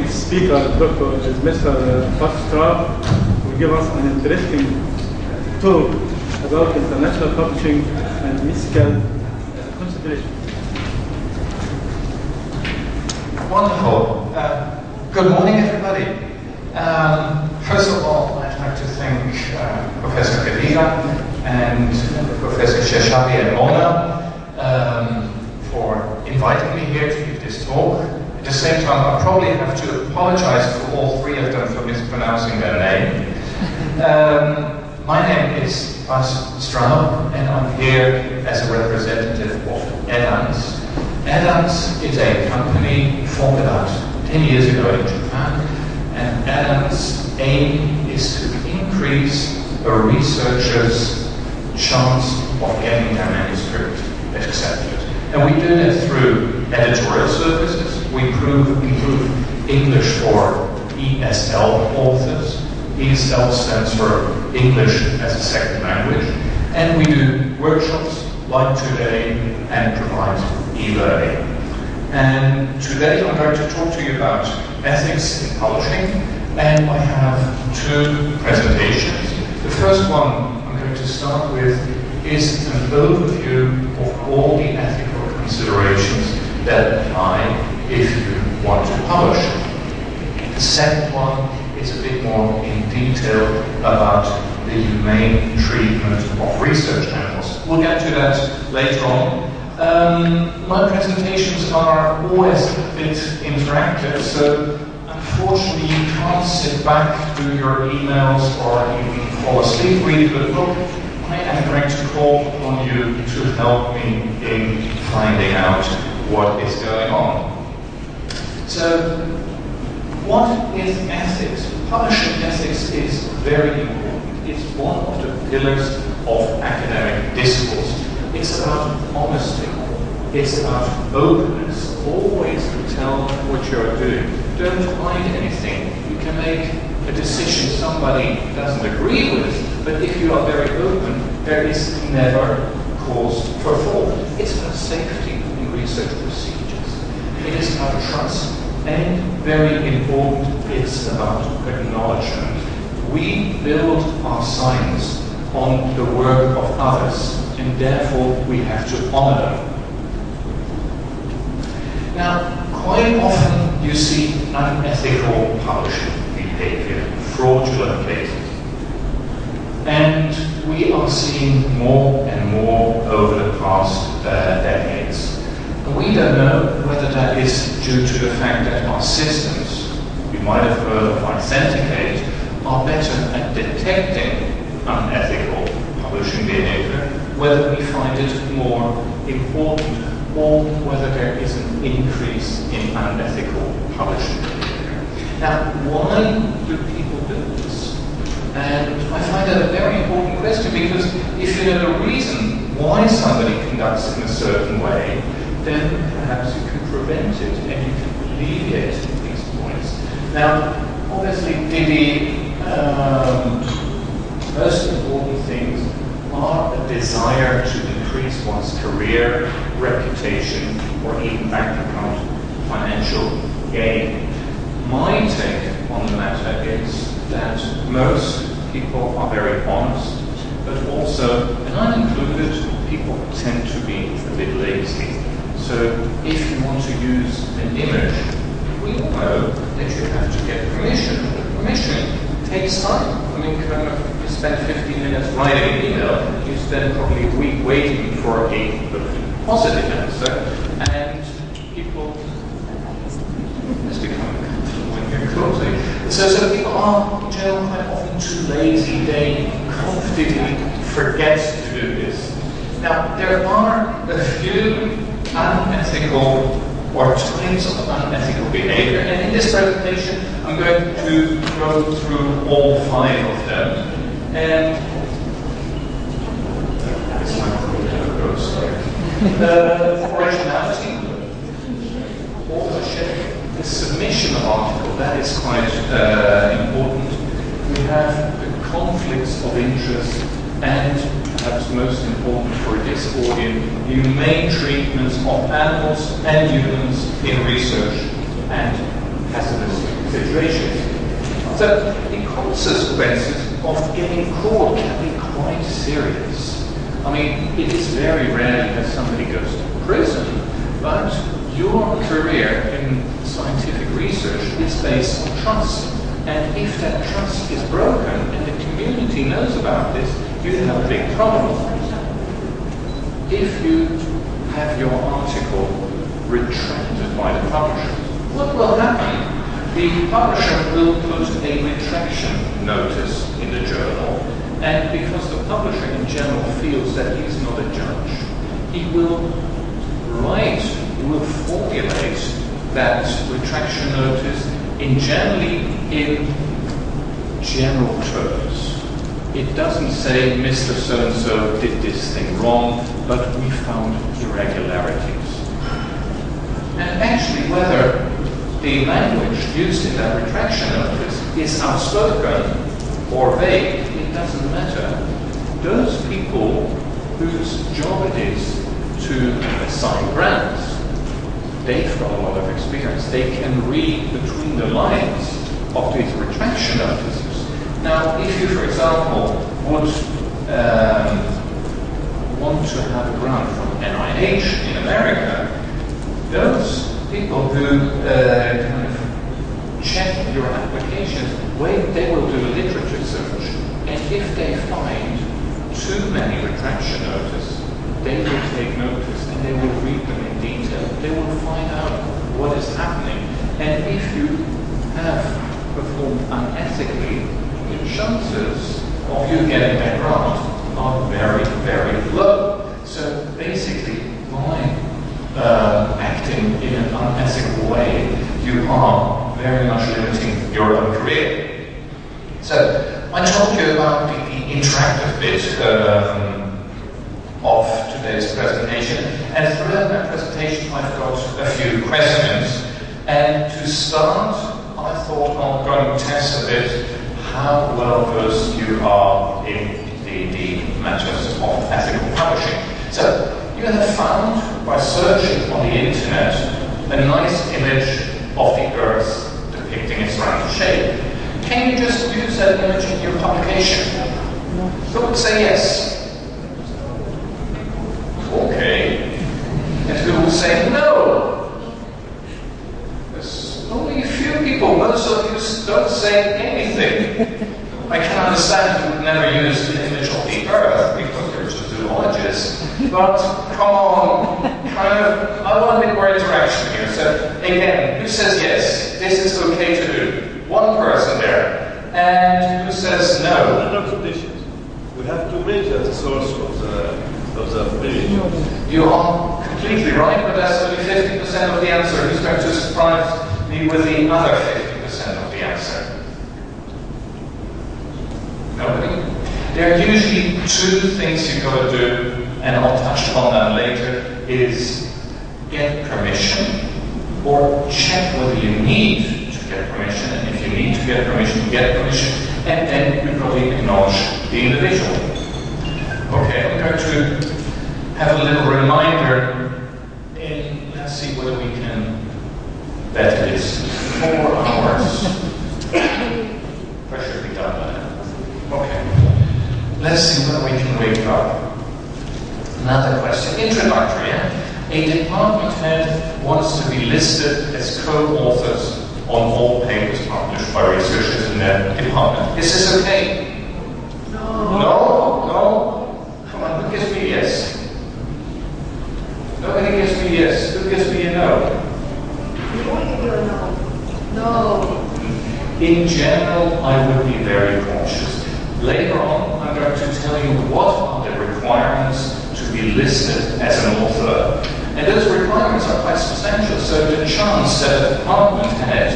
next speaker, Dr. is Mr. Bas Straub, will give us an interesting talk about international publishing and mythical considerations. Wonderful. Good morning, everybody. First of all, I'd like to thank Professor Kadira and Professor Sheshabi and Mona for inviting me here to give this talk. At the same time, I probably have to apologize to all three of them for mispronouncing their name. My name is Bas Straub, and I'm here as a representative of EGSZ. EGSZ is a company formed about 10 years ago in Japan, and EGSZ's aim is to increase a researcher's chance of getting their manuscript accepted. And we do that through editorial services. We improve English for ESL authors. ESL stands for English as a Second Language. And we do workshops like today and provide e-learning. And today I'm going to talk to you about ethics in publishing. And I have two presentations. The first one I'm going to start with is an overview of all the ethical considerations that apply if you want to publish. The second one is a bit more in detail about the humane treatment of research animals. We'll get to that later on. My presentations are always a bit interactive, so unfortunately you can't sit back, do your emails, or even fall asleep reading the book. I am going to call on you to help me in finding out what is going on. So, what is ethics? Publishing ethics is very important. It's one of the pillars of academic discourse. It's about honesty. It's about openness. Always tell what you're doing. Don't hide anything. You can make a decision somebody doesn't agree with, but if you are very open, there is never cause for fault. It's about safety in research procedures. It is about trust, and very important, it's about acknowledgement. We build our science on the work of others, and therefore we have to honor them. Now, quite often you see unethical publishing behavior, fraudulent cases. And we are seeing more and more over the past decades. And we don't know whether that is due to the fact that our systems, you might have heard of Authenticate, are better at detecting unethical publishing behavior, whether we find it more important, or whether there is an increase in unethical publishing behavior. Now, why do people do this? And I find that a very important question, because if you know the reason why somebody conducts in a certain way, then perhaps you can prevent it and you can alleviate these points. Now, obviously, the most important things are a desire to increase one's career, reputation, or even bank account financial gain. My take on the matter is that most people are very honest, but also, and I'm included, people tend to be a bit lazy. So if you want to use an image, we all know that you have to get permission. But permission takes time. I mean, you spend 15 minutes writing an email, you spend probably a week waiting for a positive answer, and people, it's becoming when you're closing. So people are, in general, quite often too lazy. They confidently forget to do this. Now, there are a few unethical or types of unethical behavior, and in this presentation I'm going to go through all 5 of them. And this might go slow. Originality, authorship, the submission of article, that is quite important. We have the conflicts of interest, and perhaps most important for this audience, humane treatments of animals and humans in research and hazardous situations. So the consequences of getting caught can be quite serious. I mean, it is very rare that somebody goes to prison, but your career in scientific research is based on trust. And if that trust is broken and the community knows about this, you have a big problem. If you have your article retracted by the publisher, what will happen? The publisher will put a retraction notice in the journal, and because the publisher in general feels that he's not a judge, he will formulate that retraction notice in general terms. It doesn't say Mr. So-and-so did this thing wrong, but we found irregularities. And actually, whether the language used in that retraction notice is outspoken or vague, it doesn't matter. Those people whose job it is to assign grants, they've got a lot of experience. They can read between the lines of these retraction notices. Now, if you, for example, would want to have a grant from NIH in America, those people who kind of check your applications, they will do a literature search, and if they find too many retraction notices, they will take notice and they will read them in detail. They will find out what is happening, and if you have performed unethically, the chances of you getting that grant are very, very low. So basically, by acting in an unethical way, you are very much limiting your own career. So I told you about the interactive bit of today's presentation, and throughout that presentation I've got a few questions. And to start, I thought I'm going to test a bit how well versed you are in the matters of ethical publishing. So you have found, by searching on the internet, a nice image of the Earth depicting its round shape. Can you just use that image in your publication? Who would say yes? Okay. And who would say no? There's only a few people. Most of you don't say anything. I can understand you would never use the image of the Earth because you're just zoologists. But come on, I want a bit more interaction here. So again, who says yes? This is okay to do. One person there. And who says no? No conditions. We have to measure the source of the image. You are completely right, but that's only 50% of the answer. Who's going to surprise me with the other 50% of the answer? Nobody? There are usually two things you've got to do, and I'll touch upon that later, is get permission or check whether you need to get permission, and if you need to get permission, and then you probably acknowledge the individual. Okay, I'm going to have a little reminder, and let's see whether we can bet it is 4 hours. Pressure be done by now. Okay. Let's see whether we can wake up. Another question. Introductory. A department head wants to be listed as co-authors on all papers published by researchers in their department. Is this okay? No. No? No? Come on, who gives me a yes? Nobody gives me a yes. Who gives me a no? You want to do a no? No. In general, I would be very cautious. Later on, I'm going to tell you what are the requirements to be listed as an author. And those requirements are quite substantial, so the chance that a department head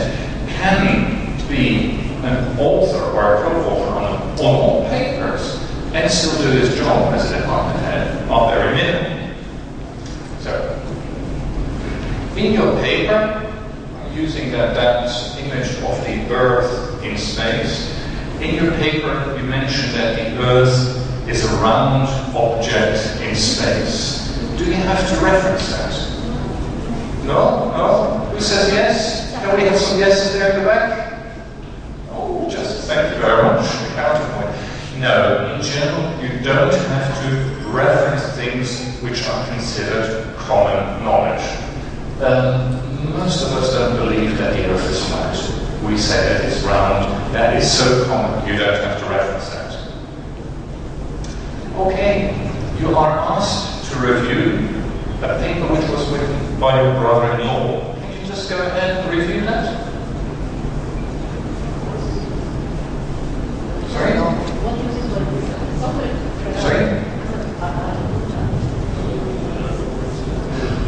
can be an author or a co-author on all papers and still do his job as a department head are very minimal. So, in your paper, using that image of the Earth in space, in your paper you mentioned that the Earth is a round object in space. Do you have to reference that? No? No? Who says yes? Can we have some yeses there in the back? Oh, just thank you very much. Counterpoint. No, in general, you don't have to reference things which are considered common knowledge. Most of us don't believe that the Earth is flat. We say that it's round. That is so common, you don't have to reference that. Okay, you are asked to review a paper which was written by your brother-in-law. Can you just go ahead and review that? Sorry? Sorry?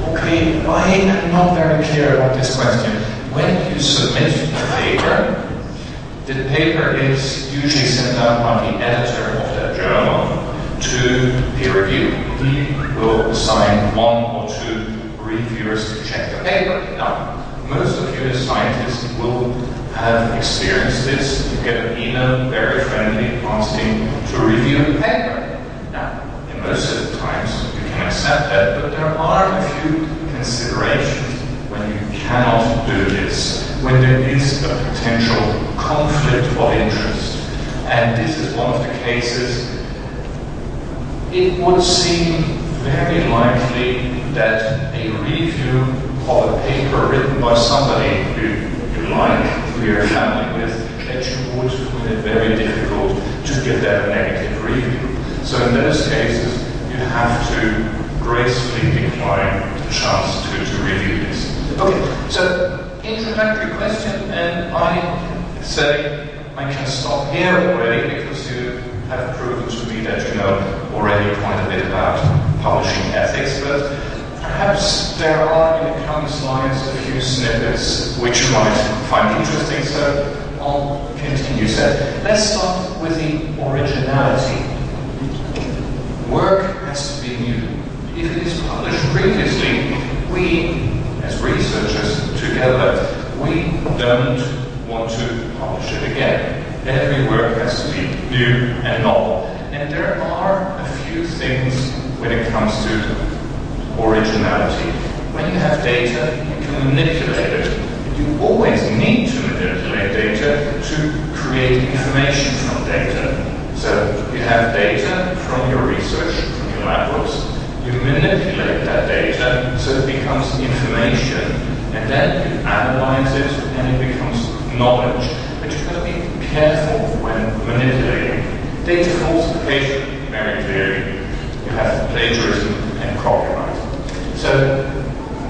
Okay, I am not very clear about this question. When you submit the paper is usually sent out by the editor of that journal to peer review. He will assign 1 or 2 reviewers to check the paper. Now, most of you as scientists will have experienced this. You get an email, very friendly, asking to review the paper. Now, in most of the times, you can accept that, but there are a few considerations when you cannot do this, when there is a potential conflict of interest. And this is one of the cases. It would seem very likely that a review of a paper written by somebody who you like, who you're family with, that you would find it very difficult to give that a negative review. So in those cases, you have to gracefully decline the chance to review this. Okay, so introductory question, and I say I can stop here already because you have proven to me that you know already quite a bit about publishing ethics, but perhaps there are in the coming slides a few snippets which you might find interesting, so I'll continue. So let's start with the originality. Work has to be new. If it is published previously, we, as researchers together, we don't want to publish it again. Every work has to be new and novel. And there are a few things when it comes to originality. When you have data, you can manipulate it. You always need to manipulate data to create information from data. So you have data from your research, from your lab books. You manipulate that data so it becomes information, and then you analyze it and it becomes knowledge. But you've got to be careful when manipulating. Data falsification, very clearly, you have plagiarism and copyright. So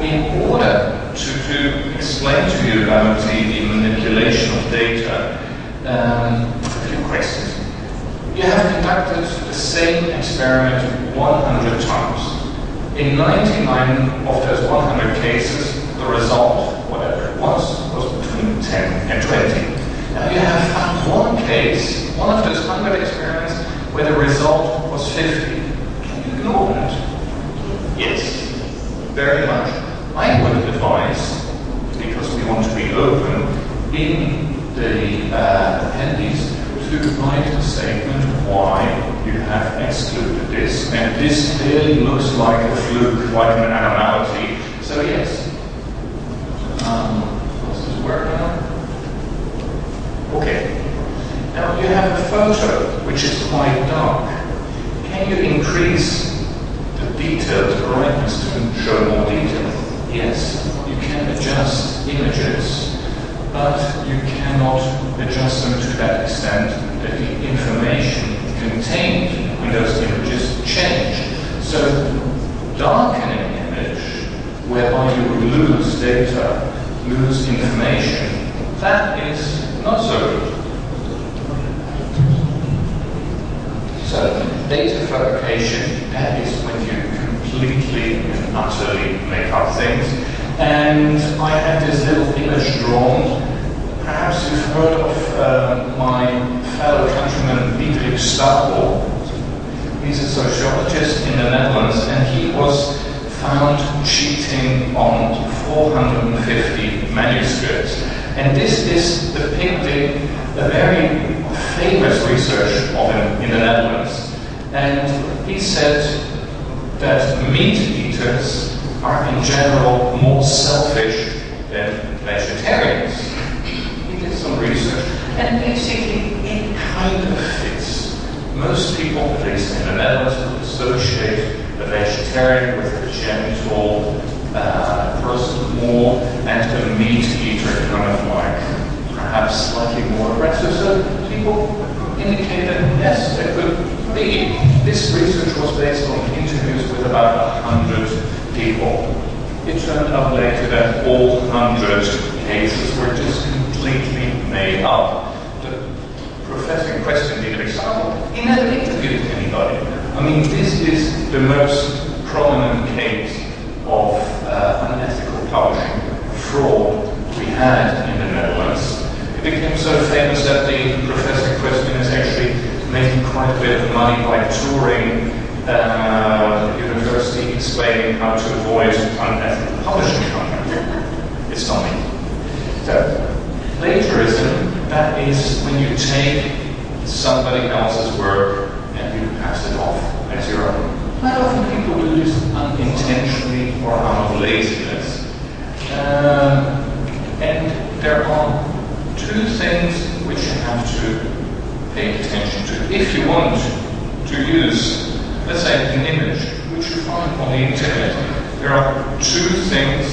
in order to explain to you about the manipulation of data, a few questions. You have conducted the same experiment 100 times. In 99 of those 100 cases, the result, whatever it was between 10 and 20. Now you have found one case, one of those 100 experiments, where the result was 50. Can you ignore that? Yes, very much. I would advise, because we want to be open, in the appendix, to write a statement why you have excluded this, and this clearly looks like a fluke, like an anomaly. So yes. Does this work now? Okay. Now you have a photo which is quite dark. Can you increase the detail, the brightness to show more detail? Yes. You can adjust images, but you cannot adjust them to that extent that the information contained in those images change. So darkening an image, whereby you would lose data, lose information, that is not so good. So data fabrication, that is when you completely and utterly make up things. And I had this little image drawn. Perhaps you've heard of my fellow countryman Bas Straub. He's a sociologist in the Netherlands, and he was found cheating on 450 manuscripts. And this is depicting a very famous research of him in the Netherlands. And he said that meat eaters are in general more selfish than vegetarians. He did some research, and basically it kind of fits. Most people, at least in the Netherlands, would associate a vegetarian with a gentle person more, and a meat eater kind of like perhaps slightly more aggressive. So people indicated yes, they could be. This research was based on interviews with about 100 people. It turned out later that all 100 cases were just completely made up. The professor in question, the example, he never interviewed anybody. I mean, this is the most prominent case of unethical publishing fraud we had in the Netherlands. It became so famous that the professor in question is actually making quite a bit of money by touring the university, explaining how to avoid unethical publishing content. It's not me. So, plagiarism, that is when you take somebody else's work and you pass it off as your own. Quite often people do this unintentionally or out of laziness. And there are two things which you have to pay attention to. If you want to use, let's say, an image which you find on the internet, there are two things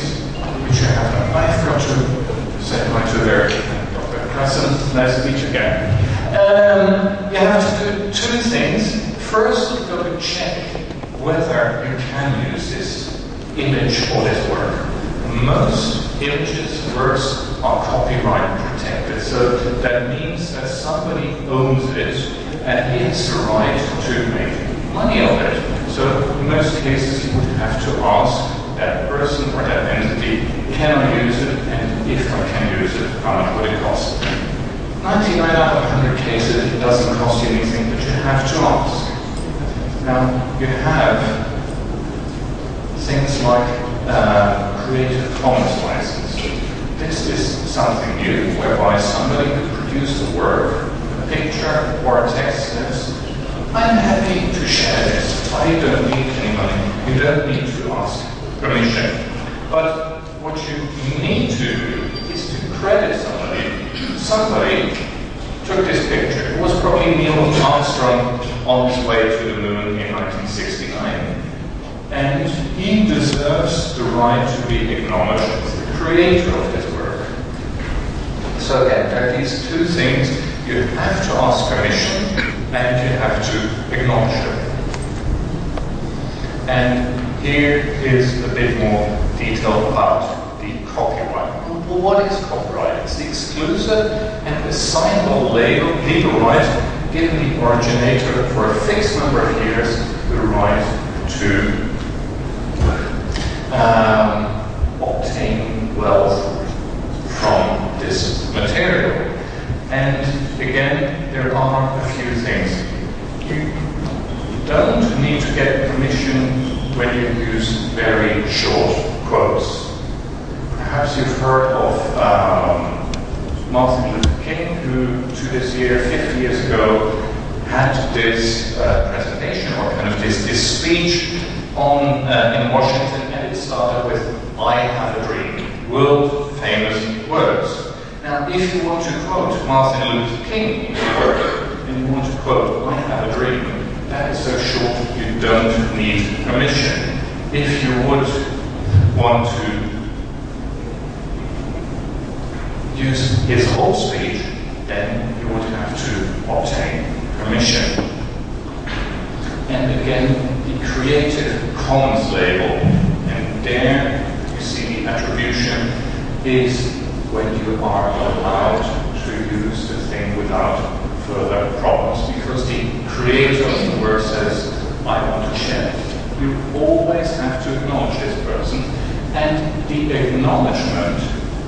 which you have to. I forgot to say hi to Dr. Crescent. Nice to meet you again. You have to do two things. First, you've got to check whether you can use this image or this work. Most images, works are copyright protected, so that means that somebody owns it and he has the right to make money of it. So in most cases you would have to ask that person or that entity, can I use it, and if I can use it, how much would it cost? 99 out of 100 cases it doesn't cost you anything, but you have to ask. Now you have things like Creative Commons license. This is something new, whereby somebody could produce a work, a picture, or a text says, I'm happy to share this. I don't need any money. You don't need to ask permission. But what you need to do is to credit somebody. Somebody took this picture. It was probably Neil Armstrong on his way to the moon in 1969. And he deserves the right to be acknowledged as the creator of this work. So again, there are these two things. You have to ask permission and you have to acknowledge it. And here is a bit more detail about the copyright. Well, what is copyright? It's the exclusive and assignable legal right given the originator for a fixed number of years the right to obtain wealth from this material. And again, there are a few things. You don't need to get permission when you use very short quotes. Perhaps you've heard of Martin Luther King, who to this year, 50 years ago, had this presentation or kind of this speech on in Washington, and it started with "I have a dream," world famous words. Now, if you want to quote Martin Luther King's work and you want to quote "I have a dream," that is so short you don't need permission. If you would want to use his whole speech, then you would have to obtain permission. And again, the Creative Commons label, and there you see the attribution is when you are allowed to use the thing without further problems, because the creator of the work says, I want to share it. You always have to acknowledge this person, and the acknowledgement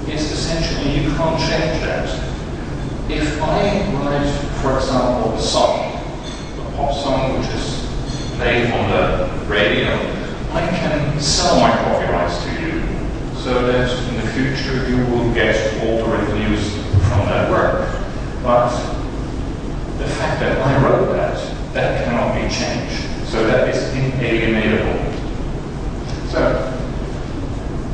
is essentially you can't change that. If I write, for example, a song, a pop song which is played on the radio, I can sell my copyrights to you, so that in the future you will get all the revenues from that work. But the fact that I wrote that cannot be changed. So that is inalienable. So,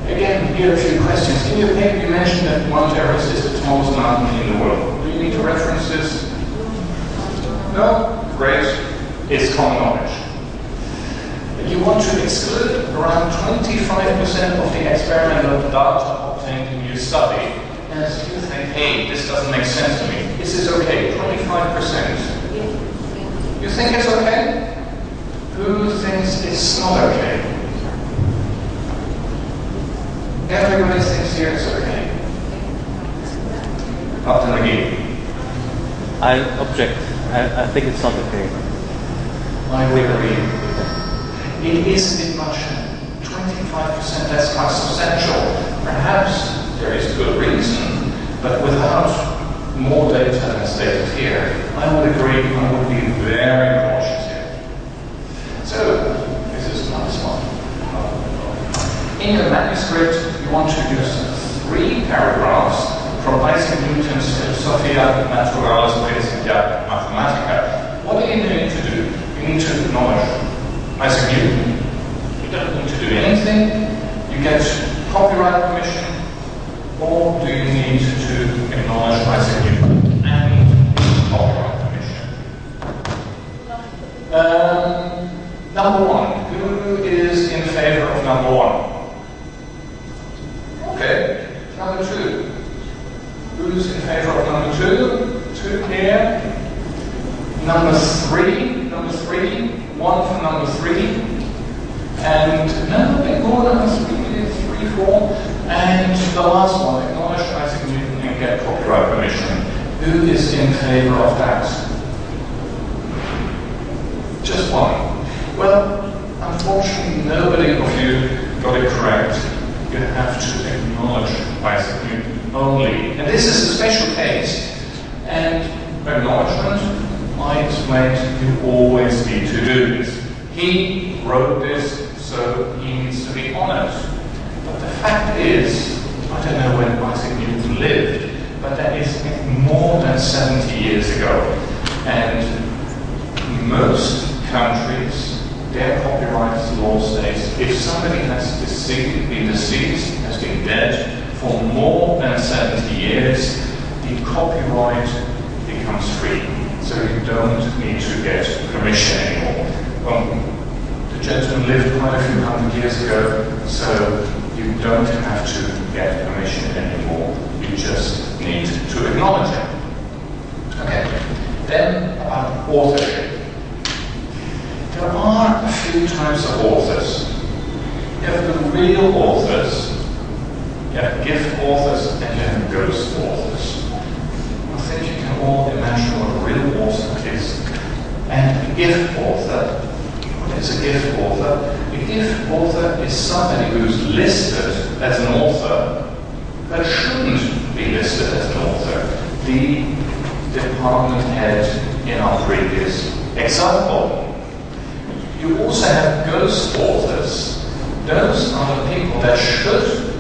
again, here are a few questions. In your paper, you mentioned that Mount Everest is the tallest mountain in the world. Do you need to reference this? No? Great. It's common knowledge. You want to exclude around 25% of the experimental data obtained in your study, as you think, hey, this doesn't make sense to me. Is this okay? 25%. You think it's okay? Who thinks it's not okay? Everybody thinks here it's okay. Up to McGee. I object. I think it's not okay. I would agree. It is a bit much. 25%, that's quite substantial. Perhaps there is good reason, but without more data than stated here, I would agree, I would be very cautious here. So, this is not smart. In your manuscript, you want to use 3 paragraphs from Isaac Newton's Philosophia Naturalis Philosophica Mathematica. What do you need to do? You need to acknowledge Isaac Newton. You don't need to do anything. You get copyright permission, or do you need to acknowledge Isaac Newton and copyright permission? Number 1. Who is in favor of number 1? Okay. Number 2. Who's in favor of number 2? 2 here. Number 3. Number 3. 1 for number 3. And no, a bit more than 3, 4. And the last one, acknowledge Isaac Newton and get copyright permission. Who is in favor of that? Just 1. Well, unfortunately, nobody of you got it correct. You have to acknowledge Isaac Newton only. And this is a special case. And acknowledgement might make you always need to do this. He wrote this, so he needs to be honored. But the fact is, I don't know when Isaac Newton lived, but that is more than 70 years ago. And most countries, their copyright law states if somebody has been deceased, has been dead for more than 70 years, the copyright becomes free. So you don't need to get permission anymore. The gentleman lived quite a few hundred years ago, so you don't have to get permission anymore. You just need to acknowledge it. Okay, then about authorship. There are a few types of authors. You have the real authors, you have gift authors, and you have ghost authors. I think you can all imagine what a real author is. And a gift author, what is a gift author? A gift author is somebody who's listed as an author but shouldn't be listed as an author. The department head in our previous example. You also have ghost authors. Those are the people that should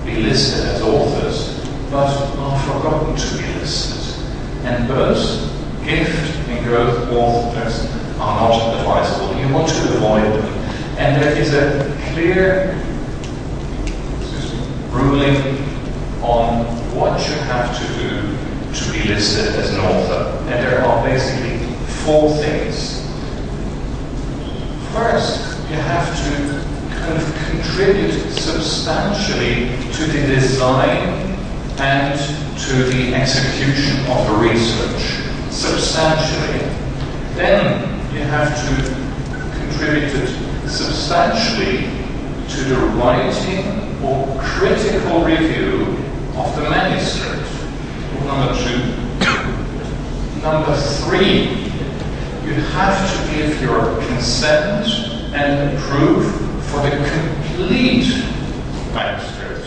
be listed as authors, but are forgotten to be listed. And both gift and ghost authors are not advisable. You want to avoid them. And there is a clear ruling on what you have to do to be listed as an author. And there are basically 4 things. First, you have to kind of contribute substantially to the design and to the execution of the research. Substantially. Then you have to contribute substantially to the writing or critical review of the manuscript. Number 2. Number 3. You have to give your consent and approve for the complete manuscript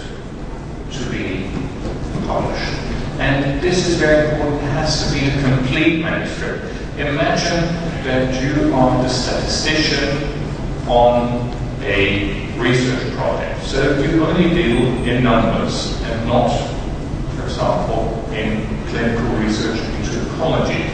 to be published. And this is very important, it has to be a complete manuscript. Imagine that you are the statistician on a research project. So you only deal in numbers and not, for example, in clinical research into ecology.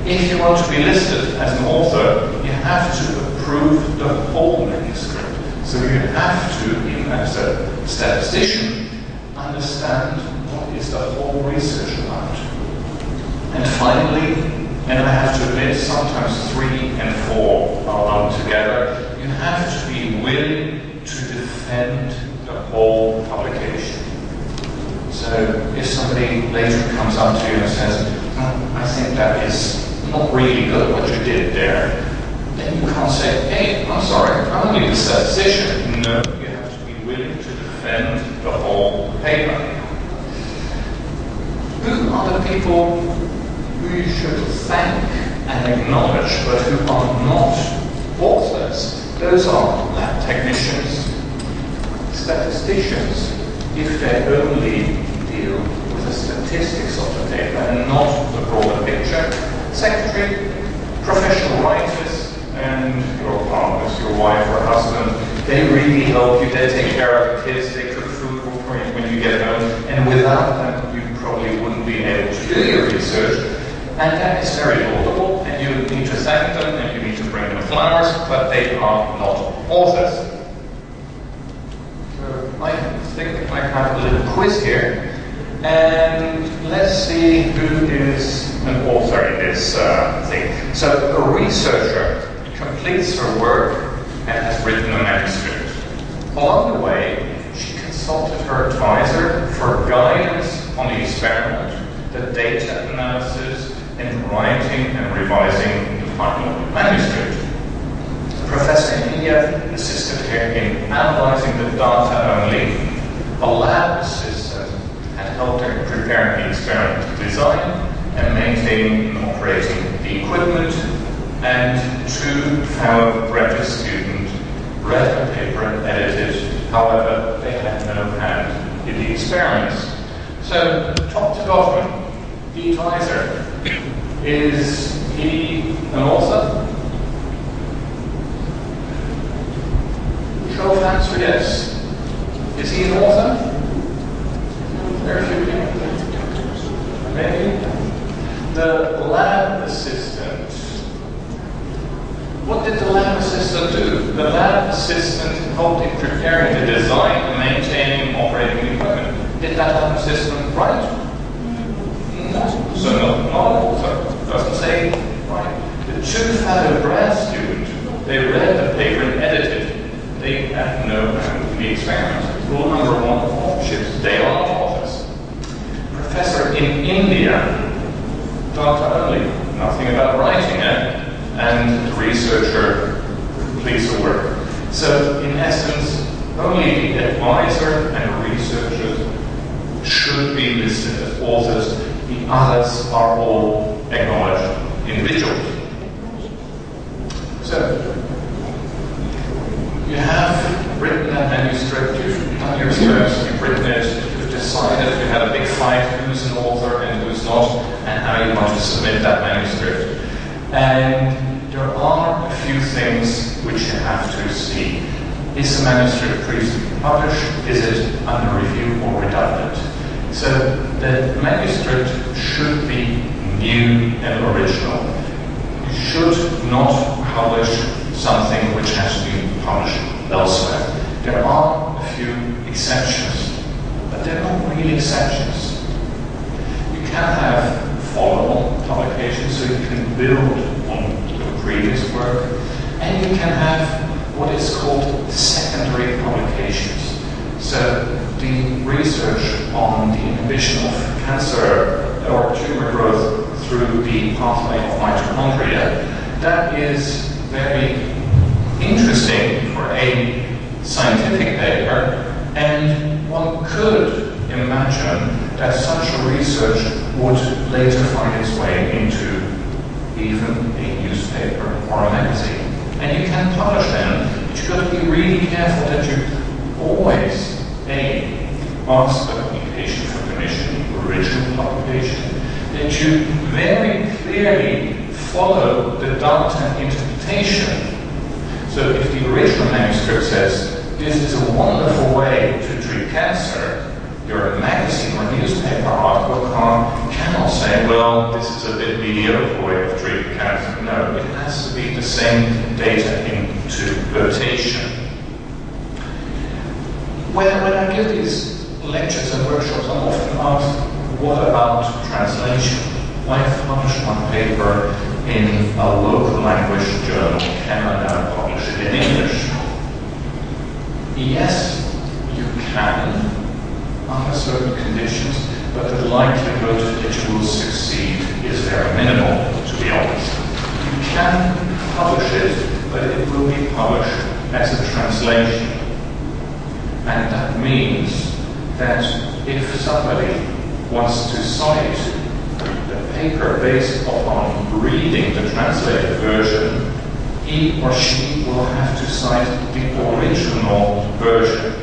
If you want to be listed as an author, you have to approve the whole manuscript. So you have to, even as a statistician understand what is the whole research about. And finally, and I have to admit, sometimes 3 and 4 are lumped together, you have to be willing to defend the whole publication. So if somebody later comes up to you and says, I think that is not really good what you did there, then you can't say, hey, I'm sorry, I'm only the statistician. No, you have to be willing to defend the whole paper. Who are the people who you should thank and acknowledge, but who are not authors? Those are lab technicians, statisticians, if they only deal with the statistics of the paper and not the broader picture. Secretary, professional writers, and your partners, your wife or husband, they really help you, they take care of the kids, they cook food for you when you get home, and without them you probably wouldn't be able to do your research. And that is very laudable, and you need to thank them, and you need to bring them flowers, but they are not authors. So I think I have a little quiz here. And let's see who is an author in this thing. So a researcher completes her work and has written a manuscript. Along the way, she consulted her advisor for guidance on the experiment, the data analysis, and writing and revising the final manuscript. The professor in India assisted her in analyzing the data only. A lab assistant and helped her prepare the experiment design and maintaining and operating the equipment, and 2 fellow graduate students read the paper and edited. However, they had no hand in the experiments. So, top to bottom, the advisor, is he an author? Show of hands for yes. Is he an author? Very few people. Maybe. The lab assistant. What did the lab assistant do? The lab assistant helped in preparing the design and maintaining and operating the equipment. Did that lab assistant write? No. So not an author. Doesn't say right. The 2 fellow grad students, they read the paper and edited. They had no hand in the experiment. Rule number 1 of authorships, they are not authors. Professor in India, data only, nothing about writing it, and the researcher completes the work. So in essence, only the advisor and the researchers should be listed as authors. The others are all acknowledged individuals. So you have written that manuscript, you've done your research, you've written it, you've decided, you had a big fight who's an author and who's not, and how you want to submit that manuscript. And there are a few things which you have to see. Is the manuscript previously published? Is it under review or redundant? So the manuscript should be new and original. You should not publish something which has been published elsewhere. There are a few exceptions, but they're not really exceptions. You can have follow-on publications, so you can build on the previous work, and you can have what is called secondary publications. So the research on the inhibition of cancer or tumor growth through the pathway of mitochondria, that is very interesting for a scientific paper, and one could imagine that such a research would later find its way into even a newspaper or a magazine. And you can publish them, but you've got to be really careful that you always, A, ask the publication for permission, original publication, that you very clearly follow the data interpretation. So if the original manuscript says, this is a wonderful way to treat cancer, your magazine or newspaper article cannot say, well, this is a bit mediocre way of treating cancer. No, it has to be the same data into rotation. When I give these lectures and workshops, I'm often asked, what about translation? I've published one paper in a local language journal. Can I now publish it in English? Yes, you can, under certain conditions, but the likelihood that you will succeed is very minimal, to be honest. You can publish it, but it will be published as a translation. And that means that if somebody wants to cite the paper based upon reading the translated version, he or she will have to cite the original version.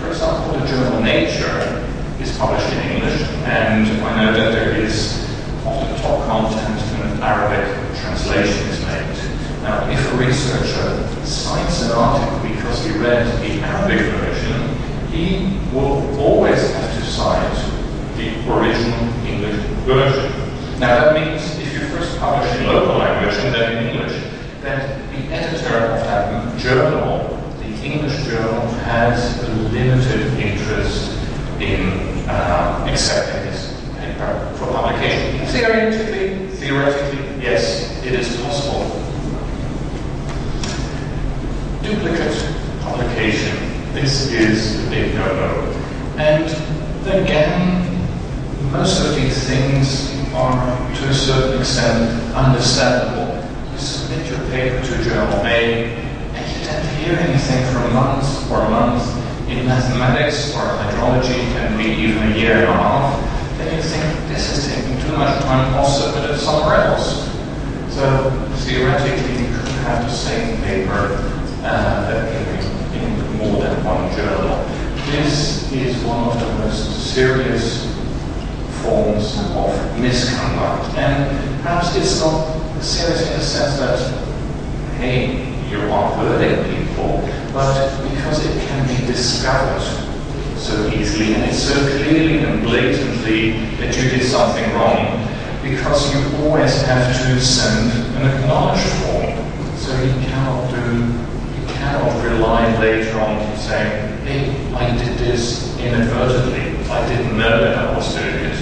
For example, the journal Nature is published in English, and I know that there is, of the top content, an Arabic translation is made. Now, if a researcher cites an article because he read the Arabic version, he will always have to cite the original English version. Now, that means if you first publish in local language and then in English, then the editor of that journal, the English journal, has a limited interest in accepting this paper for publication. Theoretically, yes, it is possible. Duplicate publication, this is a big no-no. And again, most of these things are, to a certain extent, understandable. You submit your paper to Journal A, and you don't hear anything for months or months. In mathematics or hydrology, can be even a year and a half. Then you think, this is taking too much time, I'll submit it somewhere else. So theoretically, you could have the same paper in more than one journal. This is one of the most serious forms of misconduct. And perhaps it's not serious in the sense that, hey, you are hurting people, but because it can be discovered so easily, and it's so clearly and blatantly that you did something wrong, because you always have to send an acknowledged form. So you cannot rely later on to say, hey, I did this inadvertently, I didn't know that I was doing it.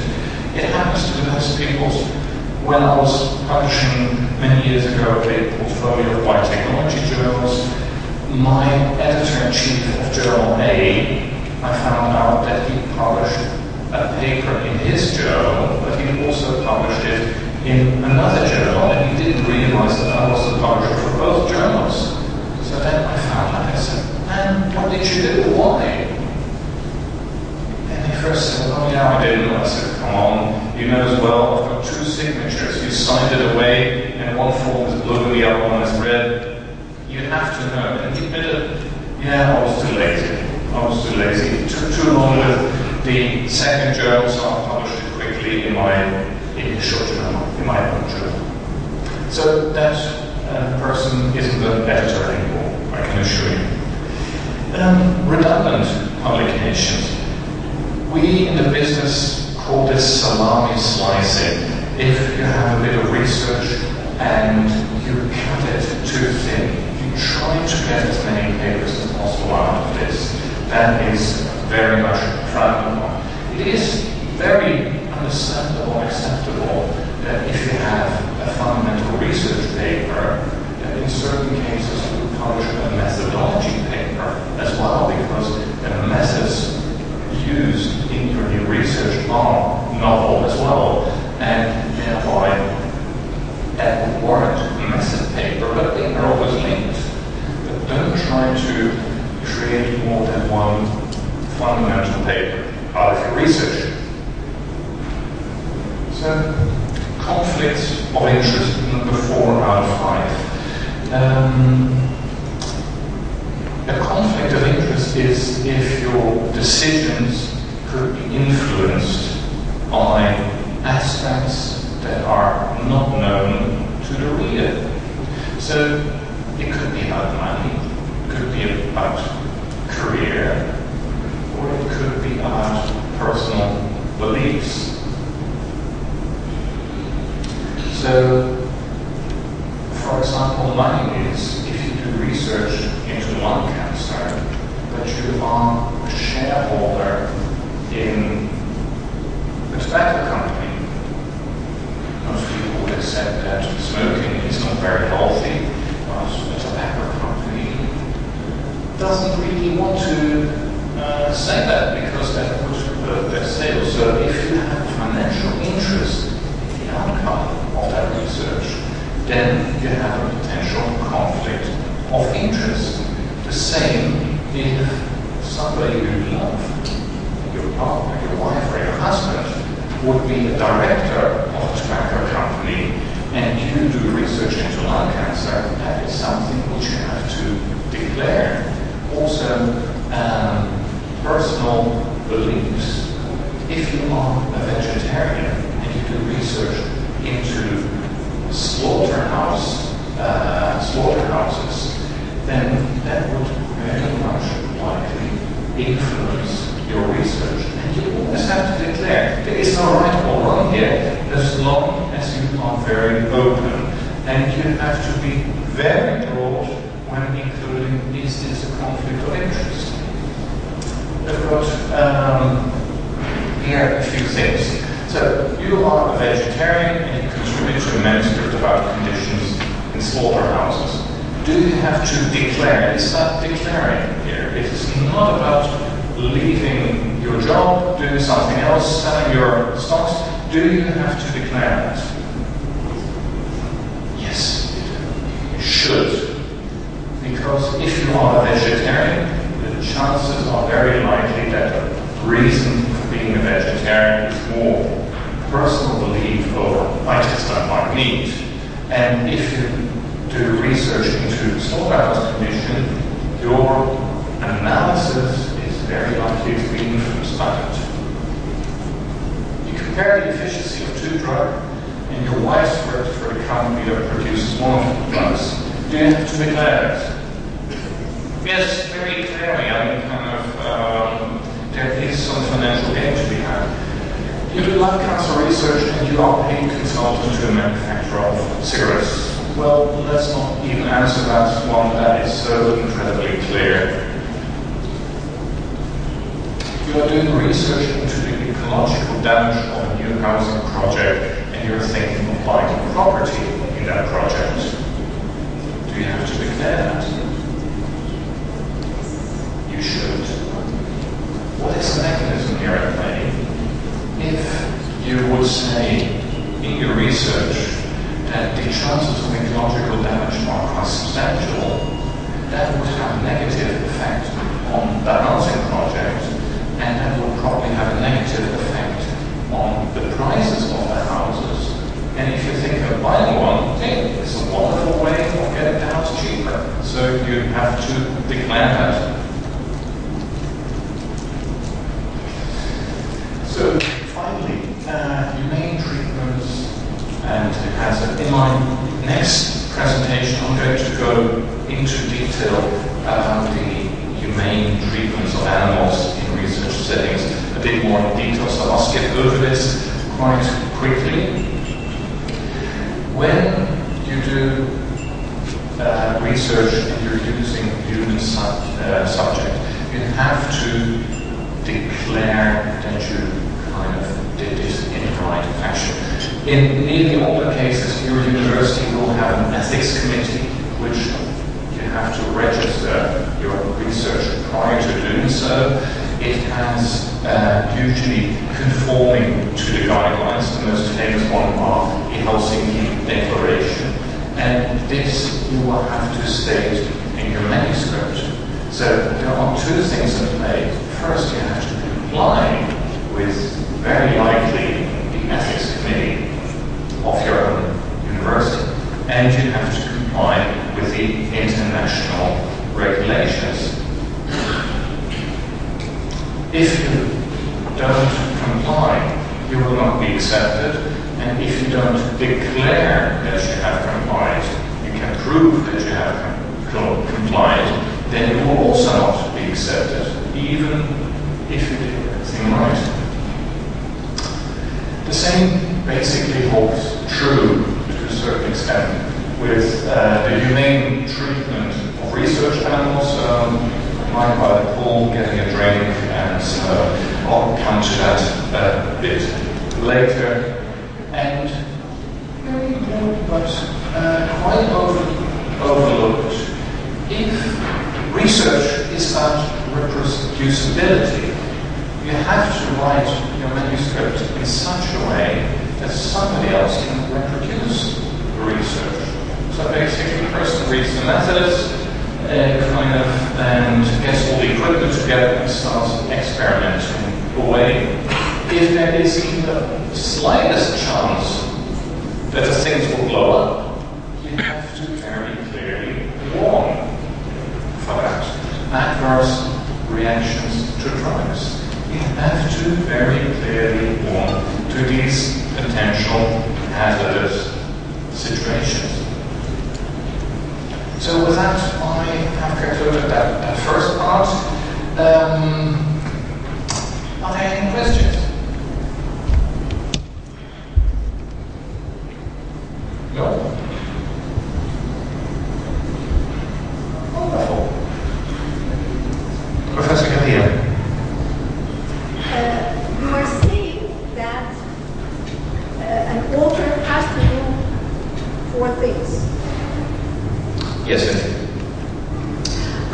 It happens to most people. When I was publishing many years ago a portfolio of biotechnology journals, my editor-in-chief of Journal A, I found out that he published a paper in his journal, but he also published it in another journal, and he didn't realize that I was the publisher for both journals. So then I found out, I said, man, what did you do? Why? And he first said, oh yeah, I didn't. I said, come on, you know as well, I've got two signatures. You signed it away, and one form is blue and the other one is red. You have to know. And he admitted, yeah, I was too lazy. It took too long with the second journal, so I published it quickly in my initial journal, in my own journal. So that person isn't an editor anymore, I can assure you. Redundant publications. We in the business call this salami slicing. If you have a bit of research and you cut it too thin, you try to get as many papers as possible out of this. That is very much frowned upon. It is very understandable and acceptable that if you have a fundamental research paper, that in certain cases you publish a methodology paper as well, because the methods used in your new research are novel as well, and thereby that would warrant a method paper, but they are always linked. But don't try to create more than one fundamental paper out of your research. So, conflicts of interest, number 4 out of 5. A conflict of interest is if your decisions could be influenced by aspects that are not known to the reader. So it could be about money, it could be about career, or it could be about personal beliefs. So, for example, money is if you do research into lung cancer, but you are a shareholder in a tobacco company. Most people would accept that smoking is not very healthy, but a tobacco company doesn't really want to say that because that would hurt their sales. So if you have a financial interest in the outcome of that research, then you have a potential conflict of interest. The same if somebody you love, your partner, your wife, or your husband, would be a director of a tobacco company and you do research into lung cancer, that is something which you have to declare. Also, personal beliefs. If you are a vegetarian and you do research into slaughterhouses, then that would very much likely influence your research. And you always have to declare there is no right or wrong here as long as you are very open. And you have to be very broad when including is this a conflict of interest. I've got here a few things. So you are a vegetarian and you contribute to a manuscript about conditions in slaughterhouses. Do you have to declare? It's not declaring here. It is not about leaving your job, doing something else, selling your stocks. Do you have to declare that? Yes, you should. Because if you are a vegetarian, the chances are very likely that the reason for being a vegetarian is more personal belief over I just don't like meat. And if you do research into slaughterhouse condition, your analysis is very likely to be influenced by it. You compare the efficiency of two drugs, and your wife's worked for a company that produces one of the drugs. Do you have to declare it? Yes, very clearly. I mean, there is some financial gain to be had. You do lung cancer research and you are paid consultant to a manufacturer of cigarettes. Well, let's not even answer that one. That is so incredibly clear. You are doing research into the ecological damage of a new housing project and you're thinking of buying property in that project. Do you have to declare that? You should. What is the mechanism here at play? If you would say in your research that the chances of ecological damage are quite substantial, that would have a negative effect on the housing project, and that would probably have a negative effect on the prices of the houses. And if you think of buying one, hey, it's a wonderful way of getting the house cheaper. So you have to declare that. So finally, humane treatments, and in my next presentation I'm going to go into detail the humane treatments of animals in research settings, a bit more in detail, so I'll skip over this quite quickly. When you do research and you're using human subject, you have to declare that you kind of did this in the right fashion. In nearly all the cases, your university will have an ethics committee, which you have to register your research prior to doing so. It has usually conforming to the guidelines. The most famous one are the Helsinki Declaration. And this you will have to state in your manuscript. So there are two things at play. First, you have to comply with, very likely, the ethics committee of your own university. And you have to comply with the international regulations. If you don't comply, you will not be accepted. And if you don't declare that you have complied, you can prove that you have complied, then you will also not be accepted, even if you did everything right. The same basically holds true to a certain extent with the humane treatment of research animals. lying by the pool, getting a drink, and I'll come to that a bit later. And very important, but quite overlooked. If research is about reproducibility, you have to write your manuscript in such a way that somebody else can reproduce the research. So basically, the person reads the methods, and gets all the equipment together and starts experimenting away. If there is even the slightest chance that the things will blow up, you have to very clearly warn for that. Adverse reactions to drugs. You have to very clearly warn to these potential hazardous situations. So with that, I have concluded that first part. Are there any questions? No? Wonderful. Professor Galia. You were saying that an author has to do 4 things. Yes, indeed.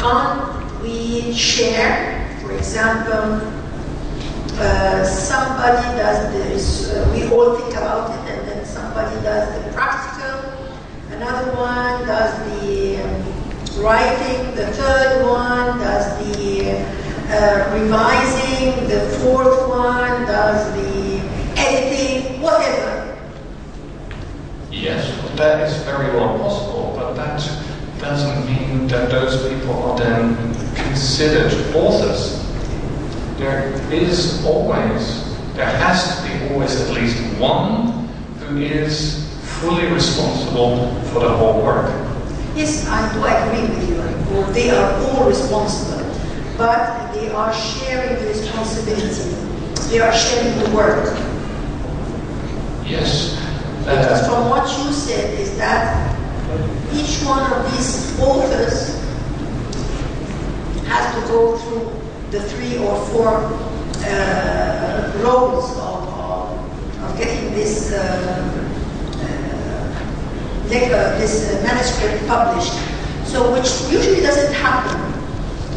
Can't we share, for example, somebody does this, we all think about it, and then somebody does the practical, another one does the writing, the third one does the revising, the fourth one does the editing, whatever. Yes, that is very well possible, but that doesn't mean that those people are then considered authors. There has to be always at least one who is fully responsible for the whole work. Yes, I do agree with you. They are all responsible, but they are sharing the responsibility. They are sharing the work. Yes. Because from what you said is that each one of these authors has to go through the 3 or 4 roles of getting this this manuscript published. So which usually doesn't happen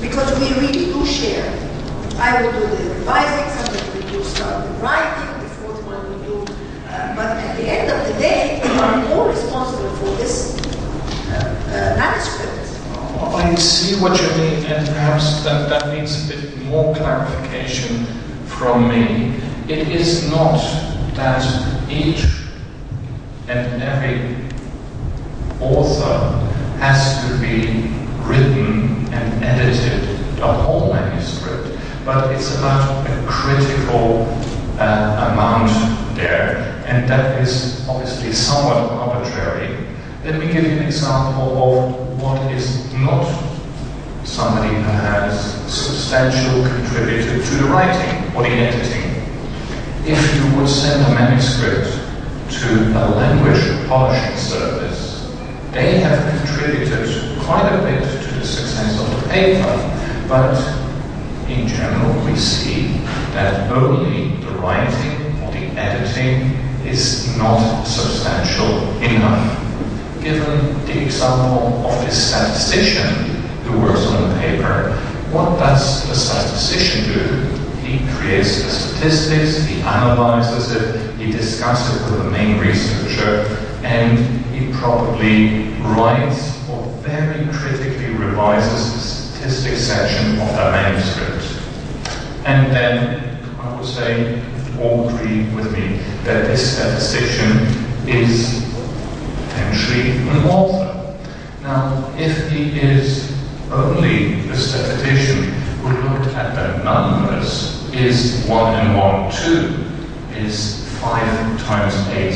because we really do share. I will do the revising, somebody will do start the writing, the fourth one will do. But at the end of the day, we are all responsible for this manuscript. I see what you mean, and perhaps that needs a bit more clarification from me. It is not that each and every author has to be written and edited the whole manuscript, but it's about a critical amount there, and that is obviously somewhat arbitrary. Let me give you an example of what is not somebody who has substantial contributed to the writing or the editing. If you would send a manuscript to a language polishing service, they have contributed quite a bit to the success of the paper, but in general we see that only the writing or the editing is not substantial enough. Given the example of this statistician who works on the paper, what does the statistician do? He creates the statistics, he analyzes it, he discusses it with the main researcher, and he probably writes or very critically revises the statistics section of that manuscript. And then I would say, all agree with me, that this statistician is potentially an author. Now, if he is only the statistician who looked at the numbers, is 1 and 1 2, is 5 times 8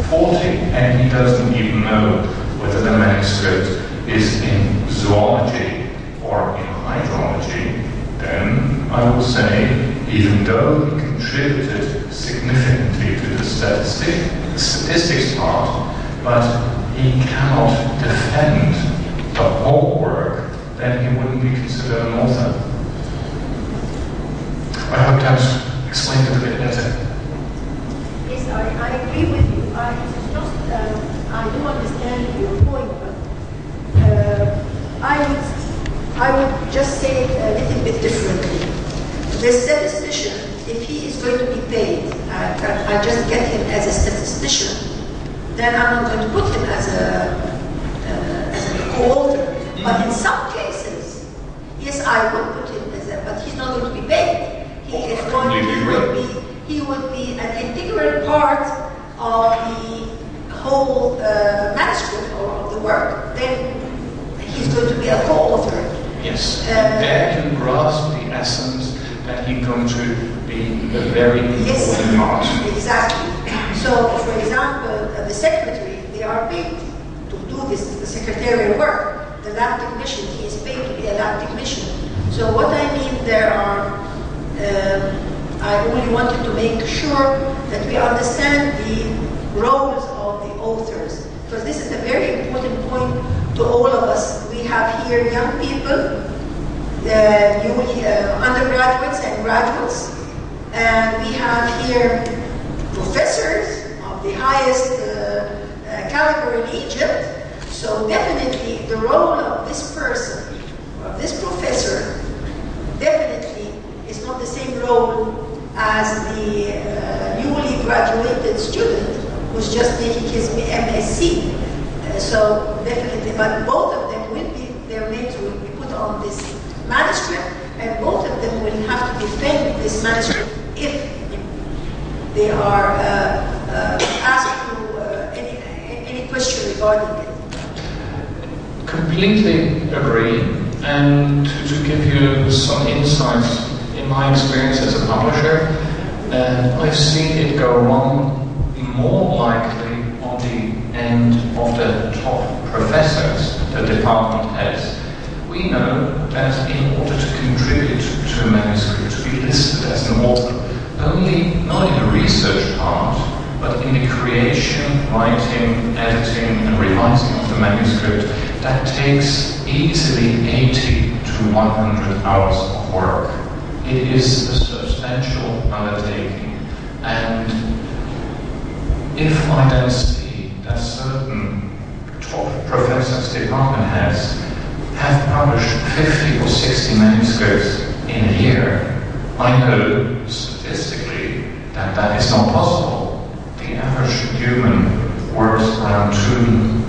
40, and he doesn't even know whether the manuscript is in zoology or in hydrology, then I will say, even though he contributed significantly to the statistics part, but he cannot defend the whole work then he wouldn't be considered an author. I hope that explained it a bit better. Yes, I agree with you. I do understand your point, but I would just say it a little bit differently. The statistician, if he is going to be paid, I just get him as a statistician, then I'm not going to put him as a co-author. But in some cases, yes, I would put him as a, but he's not going to be paid. He would be an integral part of the whole manuscript or of the work. Then he's going to be a co-author. Yes, and there you grasp the essence that he's going to be a very important part. Exactly. So, for example, the secretary, they are paid to do this, the secretarial work. The lab technician, he is paid to be a lab technician. So what I mean, there are, I only wanted to make sure that we understand the roles of the authors, because this is a very important point to all of us. We have here young people, undergraduates and graduates, and we have here professors of the highest caliber in Egypt. So definitely the role of this person, of this professor, definitely is not the same role as the newly graduated student who's just making his MSc. So definitely, but both of them will be, their names will be put on this manuscript, and both of them will have to defend this manuscript if they are asked to any question regarding it. Completely agree, and to give you some insights, in my experience as a publisher, I've seen it go wrong more likely on the end of the top professors, the department heads. We know that in order to contribute to a manuscript, to be listed as an author, only not in the research part, but in the creation, writing, editing, and revising of the manuscript, that takes easily 80 to 100 hours of work. It is a substantial undertaking, and if I then see that certain top professors, department heads, have published 50 or 60 manuscripts in a year, I know statistically that that is not possible. The average human works around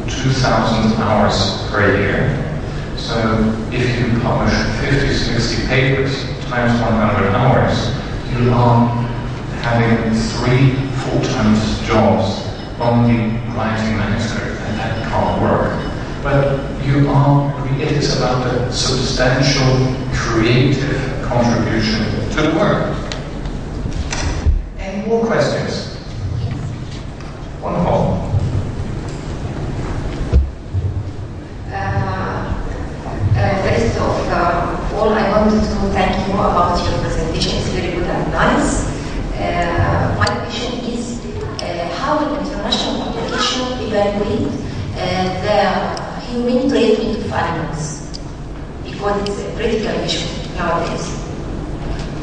2,000 hours per year. So if you publish 50, 60 papers times 100 hours, you are having 3 full-time jobs only writing manuscript, and that can't work. But it is about a substantial creative contribution to the work. Any more questions? Wonderful. First of all, I wanted to thank you about your presentation. It's very good and nice. My question is, how will international publication evaluate the humane treatment of animals? Because it's a critical issue nowadays.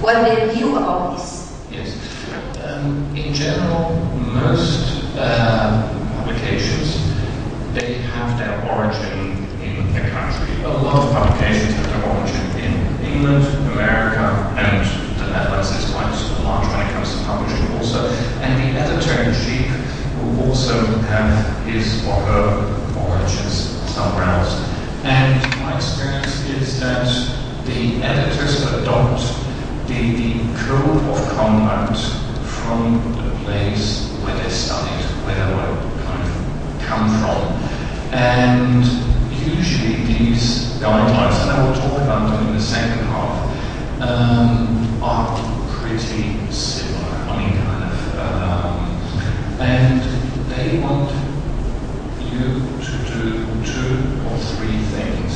What is their view about this? Yes. In general, most publications, they have their origin in a country. A lot of publications have their origin in England, America, and the Netherlands is quite large when it comes to publishing also. And the editor-in-chief will also have his or her origins somewhere else. And my experience is that the editors adopt the code of conduct from the place where they studied, where they were kind of come from. And usually these guidelines, and I will talk about them in the second half, are pretty similar. I mean, kind of, and they want you to do 2 or 3 things.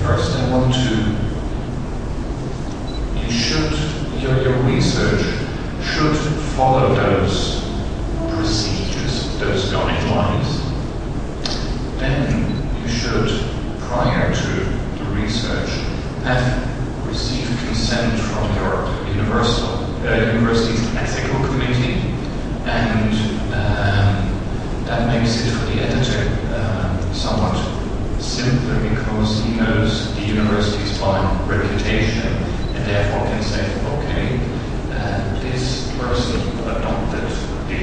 First, they want your research should follow those procedures, those guidelines. Then you should, prior to the research, because he knows the universities by reputation and therefore can say, okay, this person adopted the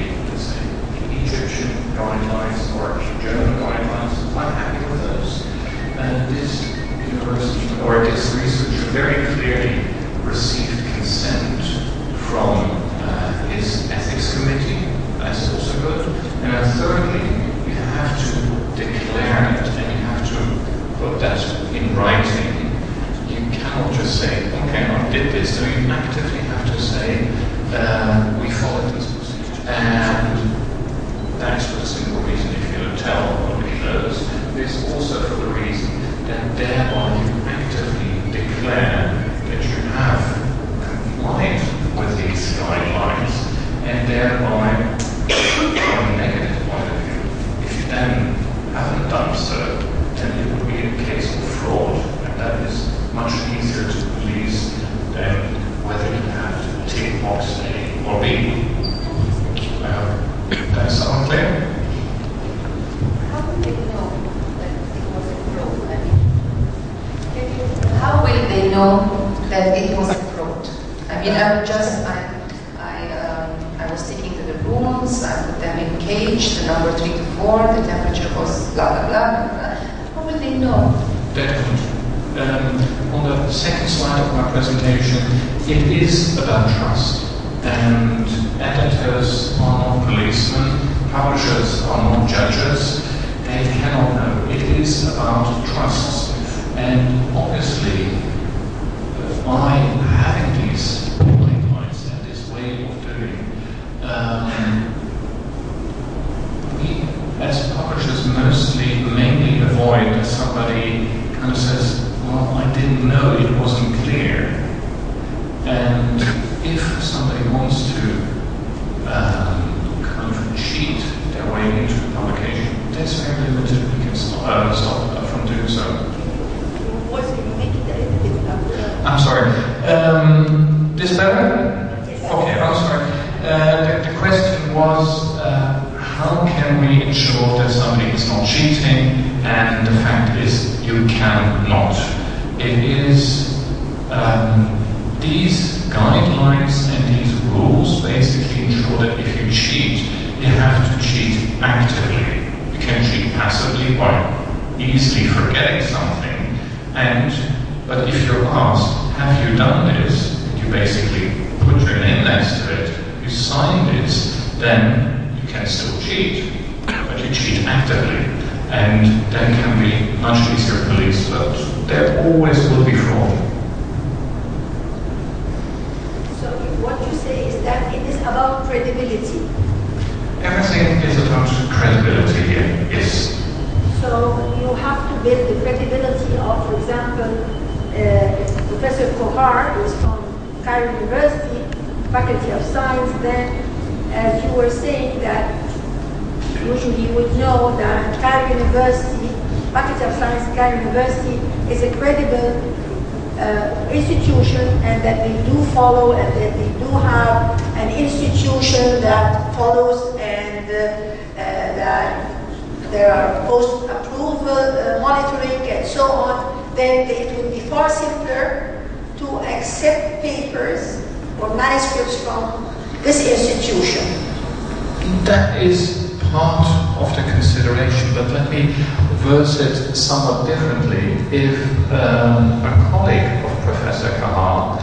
Egyptian guidelines or German guidelines. I'm happy with those. This university or this researcher very clearly received consent from his ethics committee. That's also good. And thirdly, you have to declare it and you have to put that in writing. You cannot just say, okay, I did this. So you actively have to say, we followed this procedure. And that's for the simple reason, if you tell nobody knows, it's also for the reason that thereby you actively declare that you have complied with these guidelines, and thereby, from a negative point of view, if you then haven't done so, then it would be a case of fraud, and that is much easier to police than whether you have to tick box A or B. That sound clear? How will they know that it was a fraud? I mean, I was taking to the rooms, I put them in cage, the number 3 to 4, the temperature was blah, blah, blah, blah. How will they know? They don't. On the second slide of my presentation, it is about trust. And editors are not policemen, publishers are not judges, they cannot know. It is about trust. And obviously, by having these guidelines and this way of doing, we as publishers mainly avoid that somebody kind of says, well, I didn't know, it wasn't clear. And if somebody wants to kind of cheat their way into the publication, there's very limited we can stop from doing so. I'm sorry. This better? Okay, I'm sorry. The question was, how can we ensure that somebody is not cheating? And the fact is, you cannot. It is these guidelines and these rules basically ensure that if you cheat, you have to cheat actively. You can cheat passively by easily forgetting something. But if you're asked, have you done this? You basically put your name next to it, you sign this, then you can still cheat, but you cheat actively. And that can be much easier to police, but there always will be fraud. So what you say is that it is about credibility. Everything is about credibility here, yes. So you have to build the credibility of, for example, Professor Kohar is from Cairo University, Faculty of Science. Then, as you were saying, that usually you would know that Cairo University, Faculty of Science, Cairo University is a credible institution, and that they do follow, and that they do have an institution that follows, and that there are post-approval monitoring and so on. Then it would be far simpler to accept papers or manuscripts from this institution. That is part of the consideration, but let me verse it somewhat differently. If a colleague of Professor Kahar,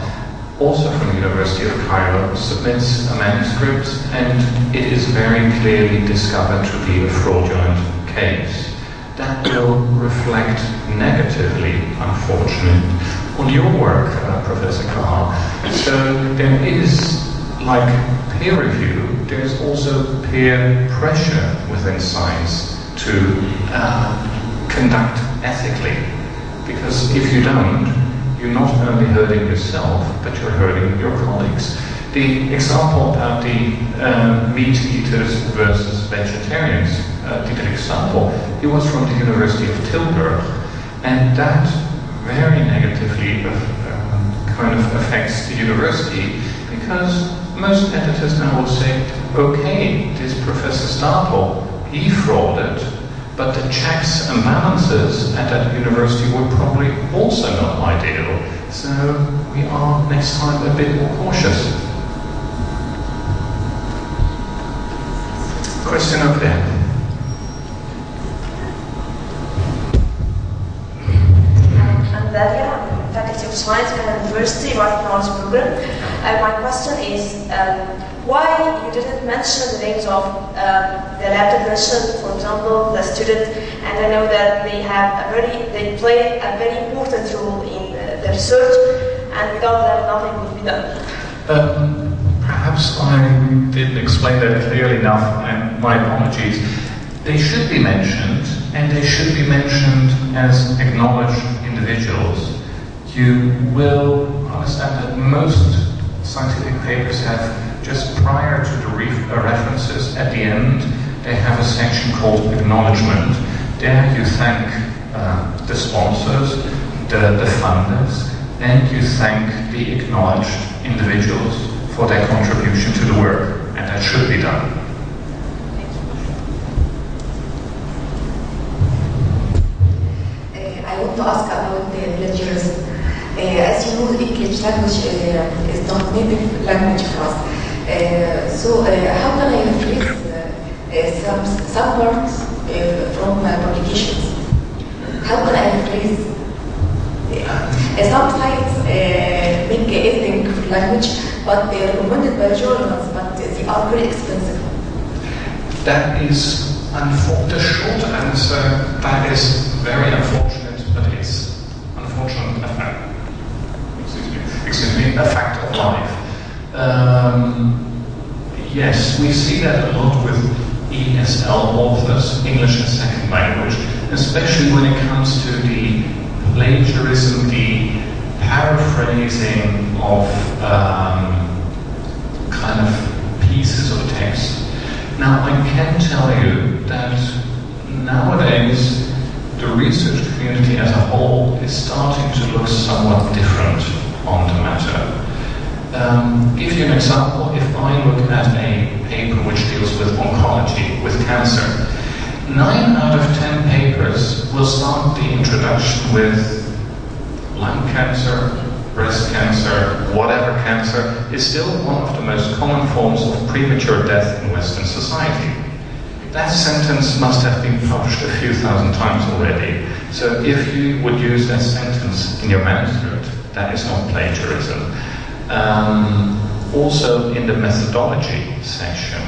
also from the University of Cairo, submits a manuscript and it is very clearly discovered to be a fraudulent case, that will reflect negatively, unfortunately, on your work, Professor Kahar. So there is, like peer review, there is also peer pressure within science to conduct ethically. Because if you don't, you're not only hurting yourself, but you're hurting your colleagues. The example about the meat eaters versus vegetarians, Dietrich Stapel, he was from the University of Tilburg, and that very negatively kind of affects the university, because most editors now will say, okay, this Professor Stapel, he frauded, But the checks and balances at that university were probably also not ideal. So we are next time a bit more cautious. Question over there. I'm Dalia, Faculty of Science at University, Right Knowledge Program. My question is, why you didn't mention the names of the lab technician, for example, the student, and I know that they play a very important role in the research, and without them nothing would be done. Perhaps I didn't explain that clearly enough, and my apologies. They should be mentioned, and they should be mentioned as acknowledged individuals. You will understand that most scientific papers have, just prior to the references at the end, they have a section called acknowledgement. There you thank the sponsors, the funders, and you thank the acknowledged individuals for their contribution to the work, and that should be done. I want to ask about the plagiarism. As you know, English language is not native language for us. So how can I replace some parts from publications? How can I replace some sites make editing for language, but they are recommended by journals, but they are very expensive? That is the short answer. That is very unfortunate, but it's unfortunate a fact of life. Yes, we see that a lot with ESL authors, English as second language, especially when it comes to the plagiarism, the paraphrasing of kind of pieces of text. Now, I can tell you that nowadays the research community as a whole is starting to look somewhat different on the matter. Give you an example. If I look at a paper which deals with oncology, with cancer, 9 out of 10 papers will start the introduction with lung cancer, breast cancer, whatever cancer is still one of the most common forms of premature death in Western society. That sentence must have been published a few thousand times already. So if you would use that sentence in your manuscript, that is not plagiarism. Also in the methodology section,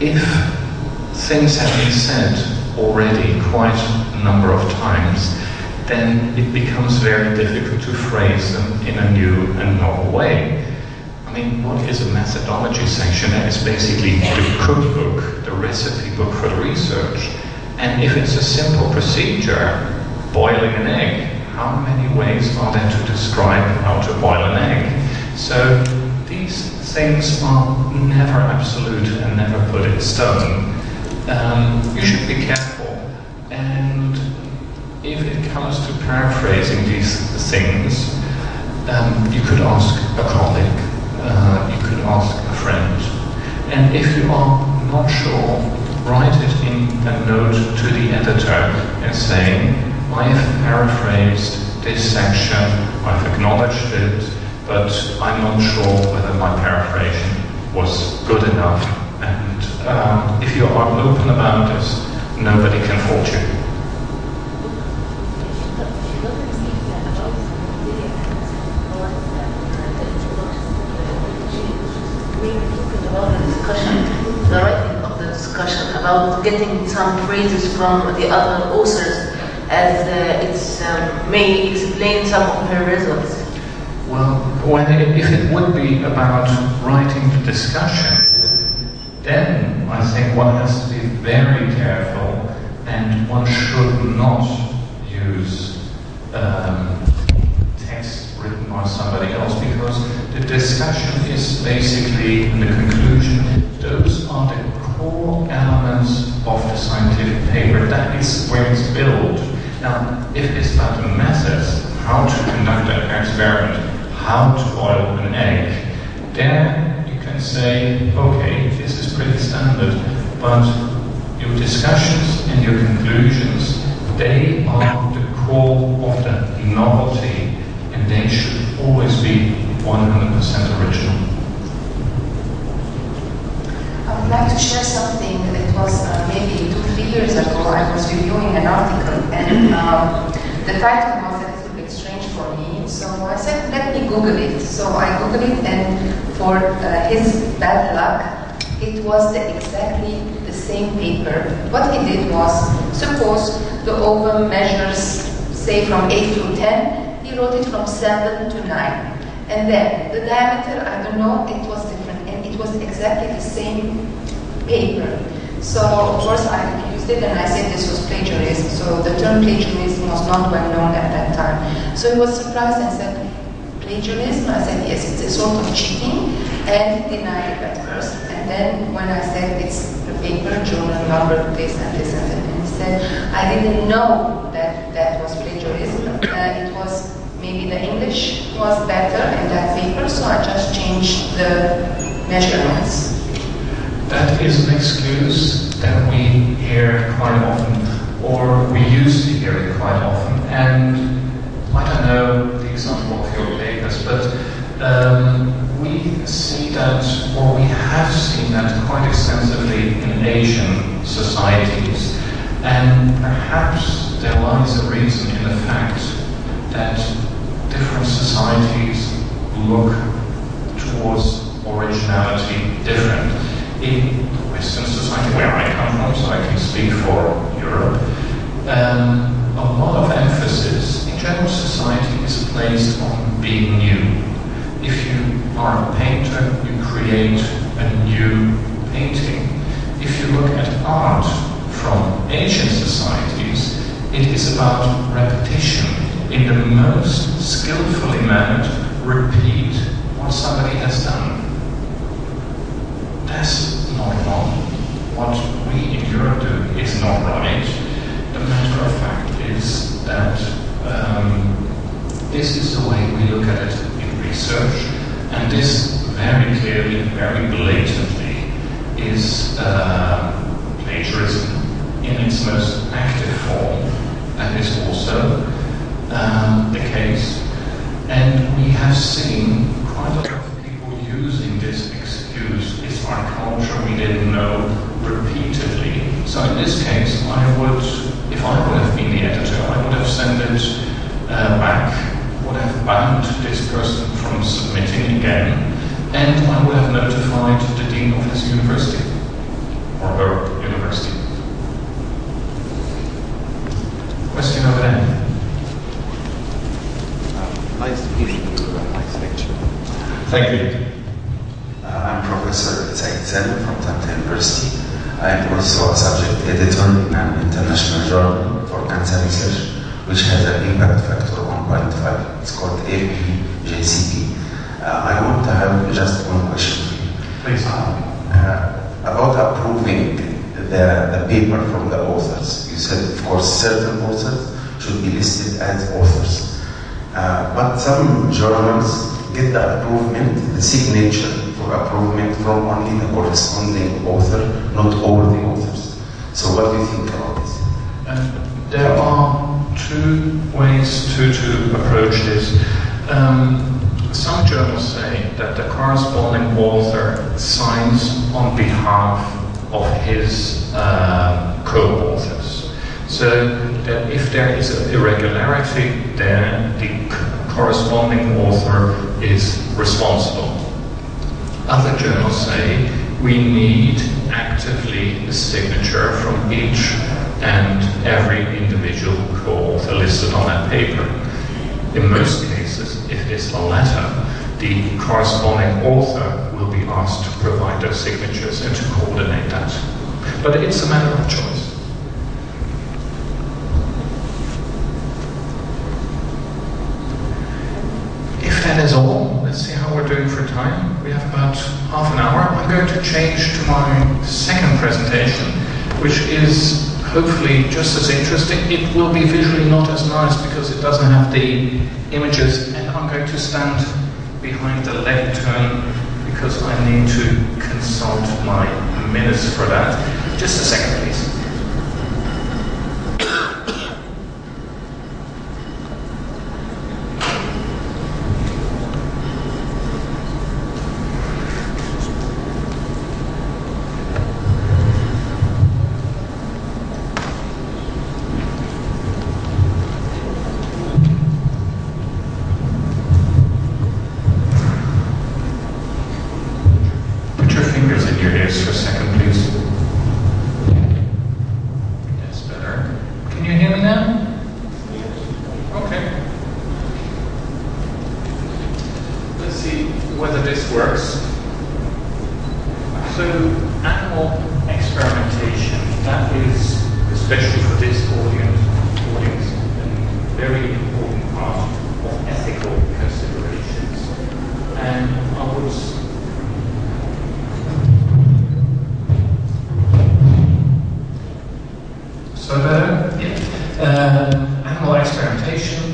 if things have been said already quite a number of times, then it becomes very difficult to phrase them in a new and novel way. I mean, what is a methodology section? That is basically the cookbook, the recipe book for the research. And if it's a simple procedure, boiling an egg, how many ways are there to describe how to boil an egg? So these things are never absolute and never put in stone. You should be careful, and if it comes to paraphrasing these things, you could ask a colleague, you could ask a friend, and if you are not sure, write it in a note to the editor and saying, I have paraphrased this section, I've acknowledged it, but I'm not sure whether my paraphrasing was good enough. And if you are open about this, nobody can fault you. The writing of the discussion about getting some phrases from the other authors as it may explain some of her results. Well, if it would be about writing the discussion, then I think one has to be very careful, and one should not use text written by somebody else, because the discussion is basically, in the conclusion, those are the core elements of the scientific paper. That is where it's built. Now, if it's about the methods, how to conduct an experiment, how to boil an egg, then you can say, okay, this is pretty standard, but your discussions and your conclusions, they are the core of the novelty, and they should always be 100% original. I would like to share something that was maybe 2-3 years ago. I was reviewing an article, and the title was a little bit strange for me. So I said, let me Google it. So I Googled it, and for his bad luck, it was exactly the same paper. What he did was, suppose the ovum measures, say, from 8 to 10, he wrote it from 7 to 9. And then the diameter, I don't know, it was different, and it was exactly the same paper. So of course I accused it, and I said this was plagiarism. So the term plagiarism was not well known at that time. So he was surprised and said, plagiarism? I said, yes, it's a sort of cheating, and he denied it at first. And then when I said it's the paper, journal number, this and this and that, and he said, I didn't know that that was plagiarism. It was maybe the English was better in that paper, so I just changed the measurements. That is an excuse that we hear quite often, or we used to hear it quite often, and I don't know the example of your papers, but we see that, or we have seen that quite extensively in Asian societies, and perhaps there lies a reason in the fact that different societies look towards originality different. In Western society, where I come from, so I can speak for Europe, a lot of emphasis in general society is placed on being new. If you are a painter, you create a new painting. If you look at art from Asian societies, it is about repetition. In the most skillfully mannered, repeat what somebody has done. That's not wrong. What we in Europe do is not right. The matter of fact is that this is the way we look at it in research, and this very clearly, very blatantly is plagiarism in its most active form. That is also the case, and we have seen quite a lot of people using this excuse. It's our culture, we didn't know, repeatedly. So in this case, I would, if I would have been the editor, I would have sent it back, would have banned this person from submitting again, and I would have notified the dean of his university, or her university. Question over there. Nice to meet you. Nice lecture. Thank you. I'm Professor Zamalek from Tata University. I'm also a subject editor in an international journal for cancer research, which has an impact factor of 1.5. It's called EGSZ. I want to have just one question for you. Please. About approving the paper from the authors. You said, of course, certain authors should be listed as authors. But some journals get the approval, the signature for approval from only the corresponding author, not all the authors. So what do you think about this? There are two ways to approach this. Some journals say that the corresponding author signs on behalf of his co-authors. So that if there is an irregularity, then the corresponding author is responsible. Other journals say we need actively a signature from each and every individual co-author listed on that paper. In most cases, if it is the latter, the corresponding author will be asked to provide those signatures and to coordinate that. But it's a matter of choice. If that is all, let's see how we're doing for time. We have about half an hour. I'm going to change to my second presentation, which is hopefully just as interesting. It will be visually not as nice because it doesn't have the images, and I'm going to stand behind the lectern because I need to consult my minutes for that. Just a second, please. For a second, please. That's better. Can you hear me now? Okay. Let's see whether this works. So, animal experimentation, that is, especially for this audience, a very important part of ethical considerations. And I was animal experimentation,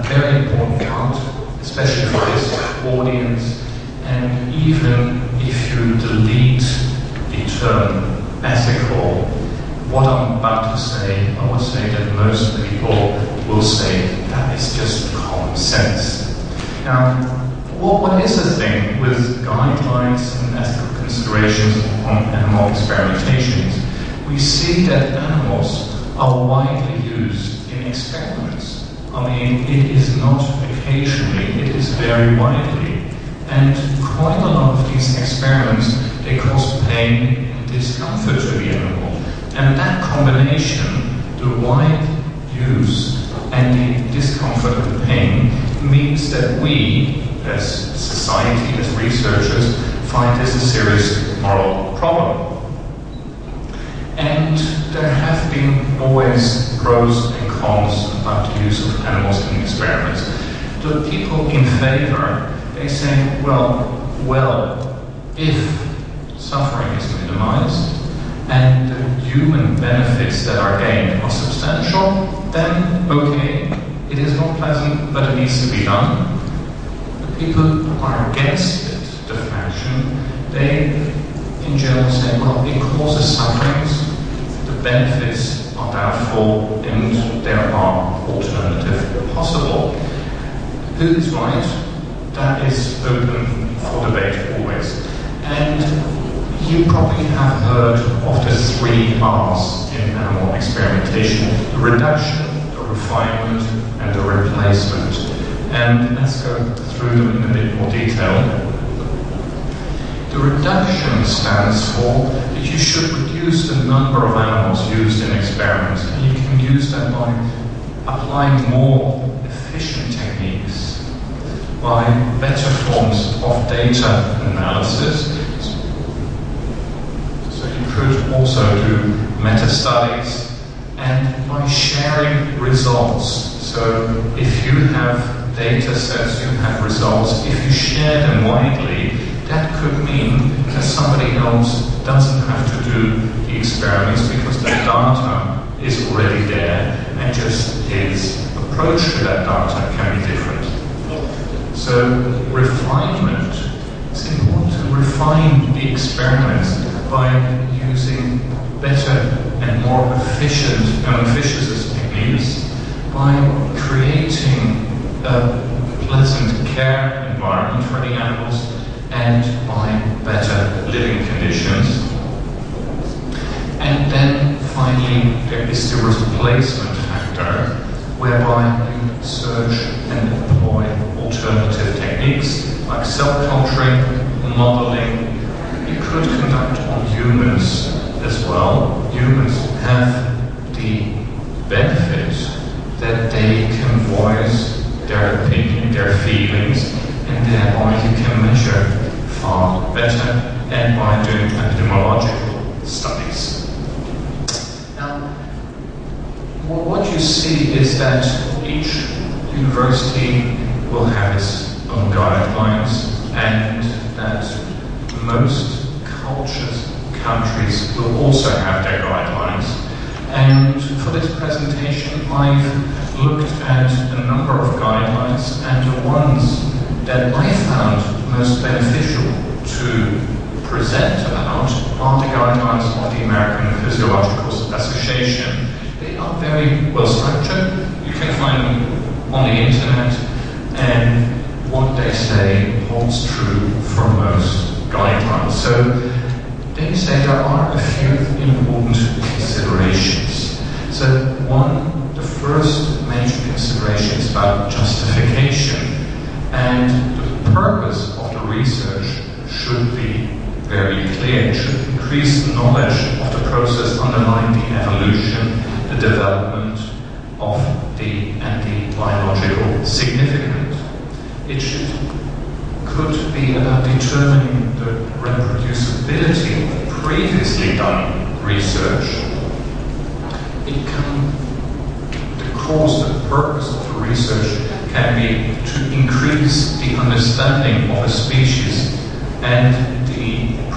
very important part, especially for this audience. And even if you delete the term ethical, what I'm about to say, I would say that most people will say that is just common sense. Now, what is the thing with guidelines and ethical considerations on animal experimentations? We see that animals are widely used in experiments. I mean, it is not occasionally, it is very widely. And quite a lot of these experiments, they cause pain and discomfort to the animal. And that combination, the wide use and the discomfort and pain, means that we, as society, as researchers, find this a serious moral problem. And there have been always pros and cons about the use of animals in experiments. The people in favor, they say, well, if suffering is minimized and the human benefits that are gained are substantial, then okay, it is not pleasant, but it needs to be done. The people who are against it, the faction, they in general say, well, it causes sufferings, the benefits are doubtful, and there are alternatives possible. Who is right? That is open for debate always. And you probably have heard of the 3 R's in animal experimentation: the reduction, the refinement, and the replacement. And let's go through them in a bit more detail. The reduction stands for that you should reduce the number of animals used in experiments, and you can use that by applying more efficient techniques, by better forms of data analysis. So you could also do meta-studies, and by sharing results. So if you have data sets, you have results, if you share them widely, that could mean that somebody else doesn't have to do the experiments because the data is already there, and just his approach to that data can be different. So refinement, it's important to refine the experiments by using better and more efficient and efficient techniques, by creating a pleasant care environment for the animals, and by better living conditions. And then finally there is the replacement factor, whereby you search and employ alternative techniques like cell culturing, modeling. You could conduct on humans as well. Humans have the benefit that they can voice their opinion, their feelings, and thereby you can measure far better and by doing epidemiological studies. Now, what you see is that each university will have its own guidelines, and that most cultures, countries will also have their guidelines. And for this presentation, I've looked at a number of guidelines, and the ones that I found most beneficial to present about are the guidelines of the American Physiological Association. They are very well structured. You can find them on the internet, and what they say holds true for most guidelines. So they say there are a few important considerations. So one, the first major consideration is about justification, and the purpose of the research should be very clear. It should increase knowledge of the process underlying the evolution, the development of the biological significance. It could be about determining the reproducibility of previously done research. It can, the purpose of the research can be to increase the understanding of a species and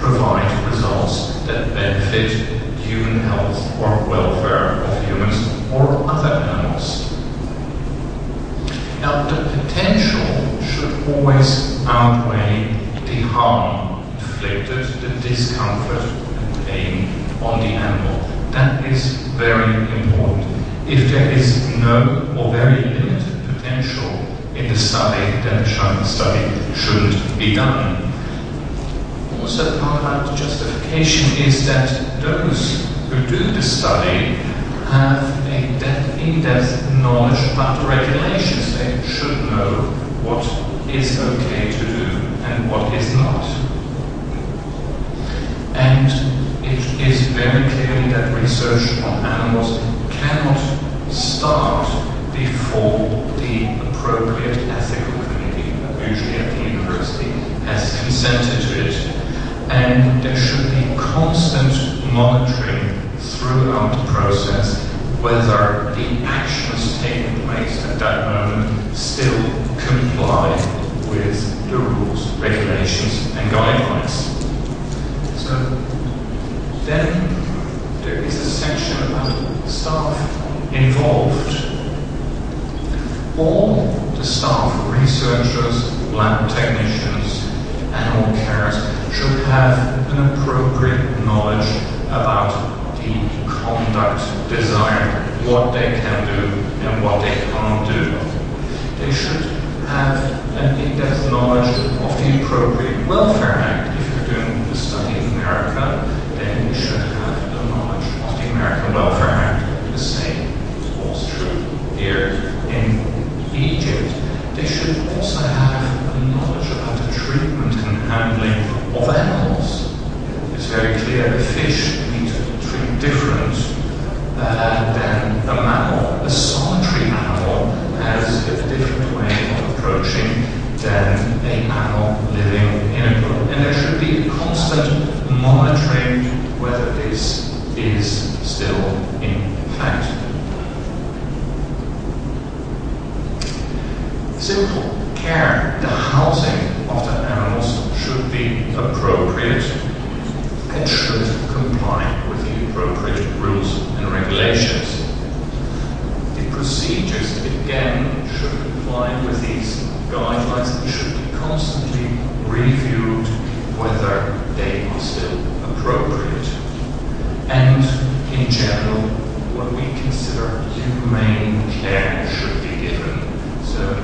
provide results that benefit human health or welfare of humans or other animals. Now, the potential should always outweigh the harm inflicted, the discomfort and pain on the animal. That is very important. If there is no or very limited potential in the study, then the study shouldn't be done. Also, part of the justification is that those who do the study have a in-depth knowledge about the regulations. They should know what is okay to do and what is not. And it is very clearly that research on animals cannot start before the appropriate ethical committee, usually at the university, has consented to it. And there should be constant monitoring throughout the process whether the actions taking place at that moment still comply with the rules, regulations and guidelines. So then there is a section about staff involved. All the staff, researchers, lab technicians, animal carers, should have an appropriate knowledge about the conduct desired, what they can do and what they can't do. They should have an in-depth knowledge of the appropriate Welfare Act. If you're doing the study in America, then you should have the knowledge of the American Welfare Act. The same holds true here in Egypt. They should also have a knowledge about the treatment and handling of animals. It's very clear that fish need to treat different than a mammal. A solitary animal has a different way of approaching than an animal living in a group. And there should be a constant monitoring whether this is still in fact. Simple care, the housing of the animals should be appropriate and should comply with the appropriate rules and regulations. The procedures, again, should comply with these guidelines and should be constantly reviewed whether they are still appropriate. And in general, what we consider humane care should be given. So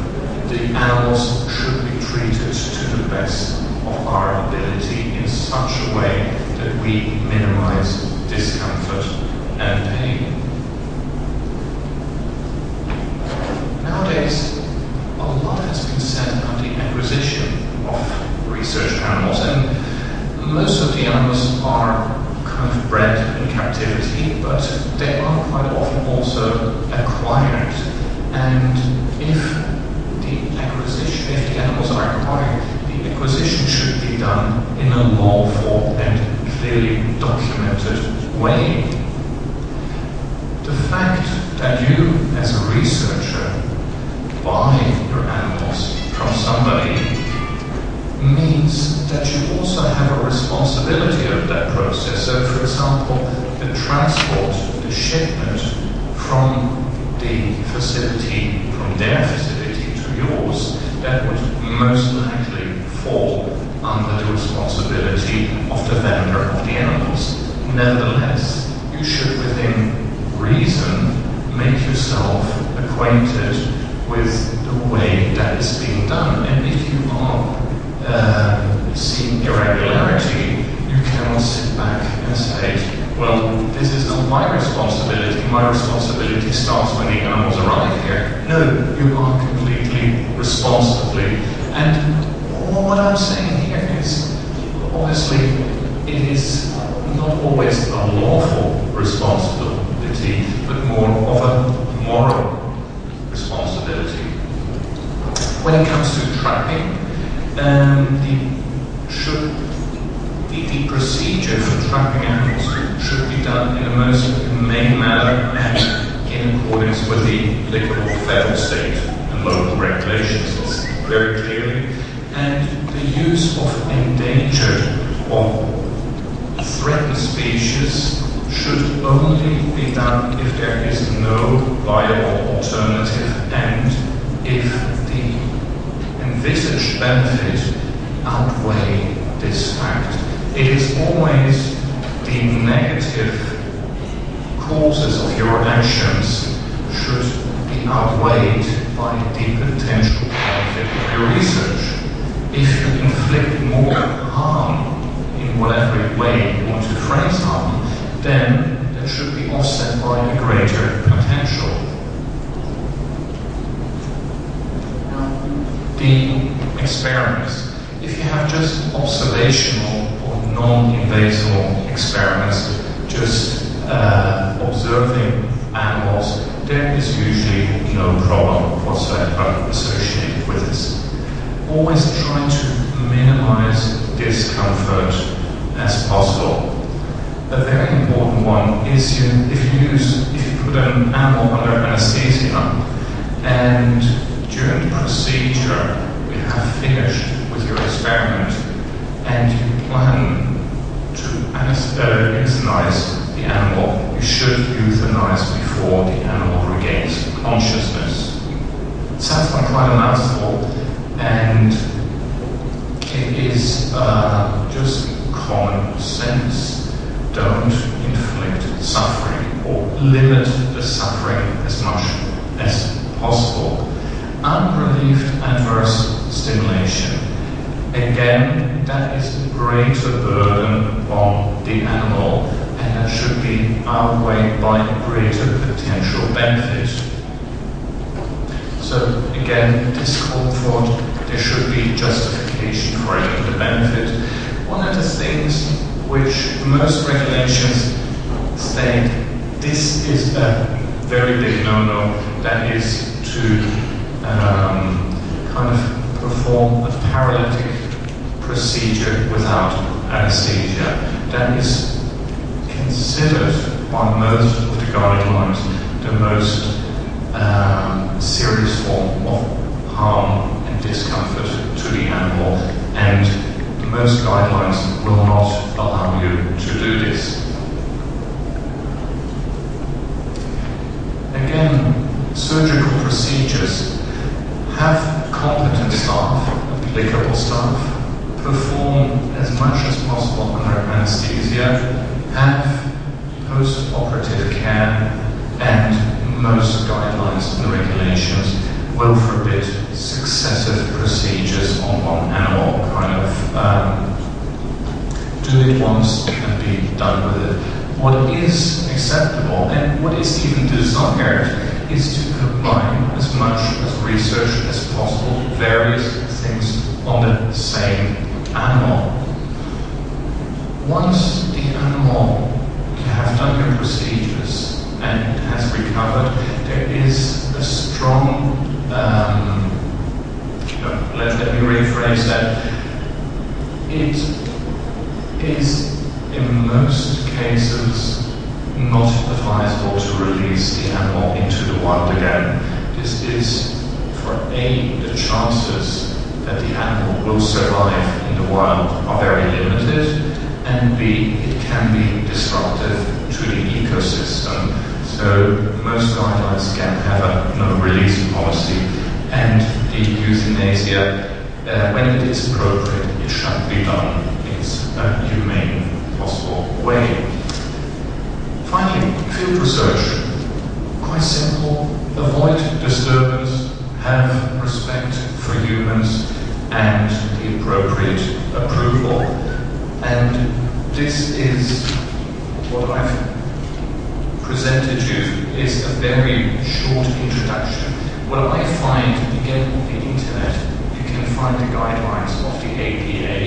the animals should be treated to the best of our ability in such a way that we minimize discomfort and pain. Nowadays, a lot has been said about the acquisition of research animals, and most of the animals are kind of bred in captivity, but they are quite often also acquired. And if the animals are acquired, the acquisition should be done in a lawful and clearly documented way. The fact that you, as a researcher, buy your animals from somebody means that you also have a responsibility of that process. So, for example, the transport, the shipment from the facility, from their facility to yours, that would most likely fall under the responsibility of the vendor of the animals. Nevertheless, you should, within reason, make yourself acquainted with the way that is being done. And if you are seeing irregularity, you cannot sit back and say, well, this is not my responsibility. My responsibility starts when the animals arrive here. No, you are completely responsibly. And what I'm saying here is, obviously, it is not always a lawful responsibility, but more of a moral responsibility. When it comes to trapping, the procedure for trapping animals should be done in the most humane manner and in accordance with the applicable federal, state and local regulations. It's very clearly. And the use of endangered or threatened species should only be done if there is no viable alternative and if the envisaged benefit outweigh this fact. It is always the negative causes of your actions should be outweighed by the potential benefit of your research. If you inflict more harm in whatever way you want to phrase harm, then that should be offset by a greater potential. The experiments. If you have just observational or non-invasive experiments, just observing animals, there is usually no problem whatsoever associated with this. Always try to minimize discomfort as possible. A very important one is if you put an animal under anesthesia and during the procedure you have finished with your experiment and you plan to euthanize the animal, you should euthanize before the animal regains consciousness. It sounds like quite a mouthful, and it is just common sense. Don't inflict suffering or limit the suffering as much as possible. Unrelieved adverse stimulation. Again, that is a greater burden on the animal, and that should be outweighed by a greater potential benefit. So again, discomfort, there should be justification for it and the benefit. One of the things which most regulations state, this is a very big no-no, that is to kind of perform a paralytic procedure without anesthesia. That is considered by most of the guidelines the most serious form of harm and discomfort to the animal, and most guidelines will not allow you to do this. Again, surgical procedures. Have competent staff, applicable staff, perform as much as possible under anesthesia, have post-operative care, and most guidelines and regulations will forbid successive procedures on one animal. Kind of do it once and be done with it. What is acceptable and what is even desired is to combine as much as research as possible, various things on the same animal. Once the animal, you have done your procedures and it has recovered, there is a strong, let me rephrase that, it is in most cases not advisable to release the animal into the wild again. This is, for A, the chances that the animal will survive in the wild are very limited, and B, it can be disruptive to the ecosystem. So most guidelines can have a no-release policy, and the euthanasia, when it is appropriate, it shall be done in a humane possible way. Finally, field research. Quite simple. Avoid disturbance, have respect for humans, and the appropriate approval. And this is what I've presented you is a very short introduction. What I find, again, on the internet, you can find the guidelines of the APA.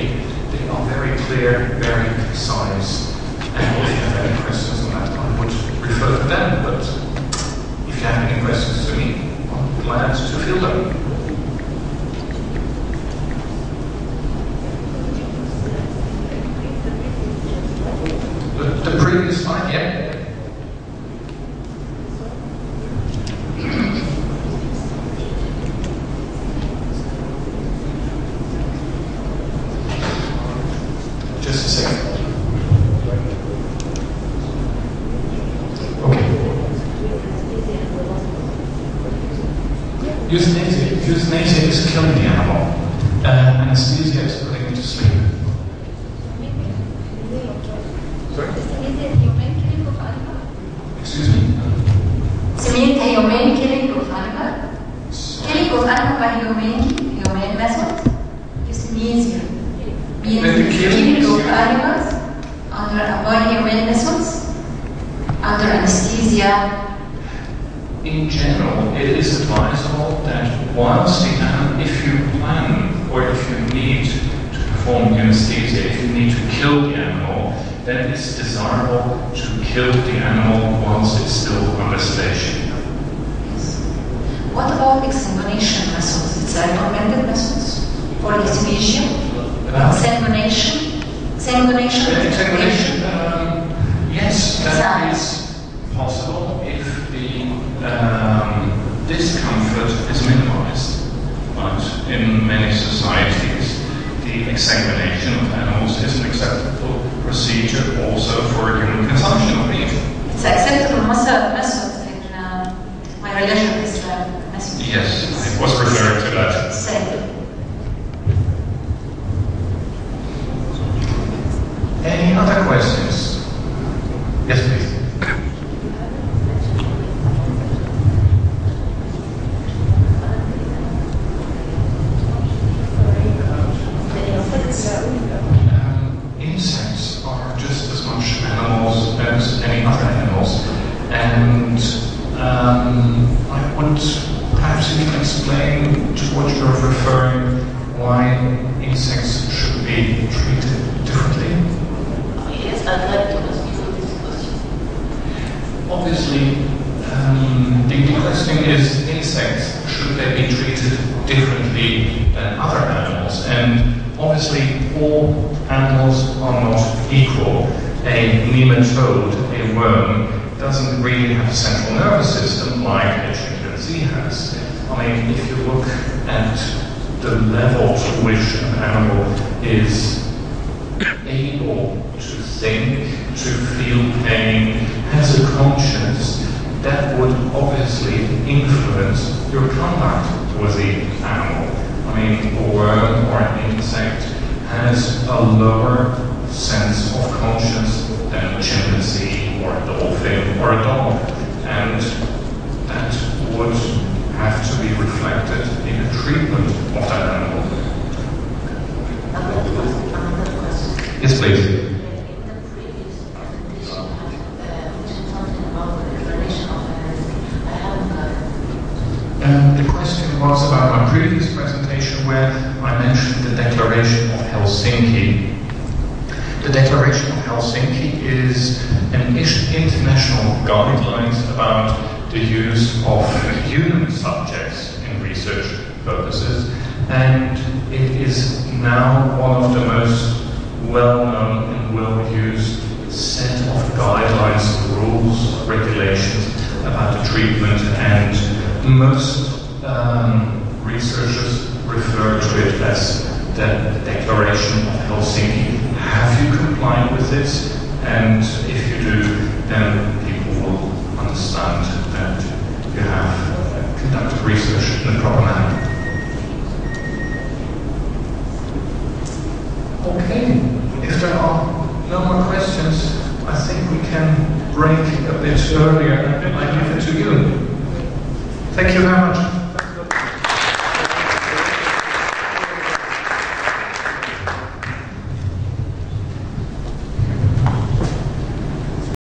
They are very clear, very precise, and if you have any questions on that, I would refer to them, but if you have any questions to me, I'm glad to field them. The previous slide, yeah? Just a second. Okay. Euthanasia is killing the animal. Anesthesia is putting it to sleep. Sorry? Excuse me? So means the humane killing of animal? Killing of animal by humane method? Euthanasia. Means killing of animals by humane methods? Under anesthesia? In general, it is advisable that whilst if you plan or if you need to perform anesthesia, if you need to kill the animal, then it's desirable to kill the animal whilst it's still under sedation. Yes. What about exsanguination methods? It's a recommended methods for euthanasia? Exsanguination? Exsanguination? Yes, that is possible if the discomfort is minimized. But in many societies, the exsanguination of animals is an acceptable procedure also for human consumption of meat. It's acceptable method in my religion, Islam method. Yes, I was referring to that. Same. Any other questions? Yes, please. Insects are just as much animals as any other animals, and I would perhaps you can explain to what you're referring, why insects should be treated differently. Yes, I'd like to ask you this question. Obviously, the question is, insects, should they be treated differently than other animals? And obviously, all animals are not equal. A nematode, a worm, doesn't really have a central nervous system like a chimpanzee has. I mean, if you look at the level to which an animal is able to think, to feel pain, has a conscience, that would obviously influence your conduct with the animal. I mean, a worm or an insect has a lower sense of conscience than a chimpanzee or a dolphin or a dog, and that would have to be reflected in the treatment of that animal. Another question. Yes, please. The question was about my previous presentation where I mentioned the Declaration of Helsinki. The Declaration of Helsinki is an international guidelines about the use of human subjects in research purposes, and it is now one of the most well-known and well-used set of guidelines, rules, regulations about the treatment, and most researchers refer to it as the Declaration of Helsinki. Have you complied with this? And if you do, then people will understand that you have conducted research in a proper manner. a bit earlier, and I give it to you. Thank you very much.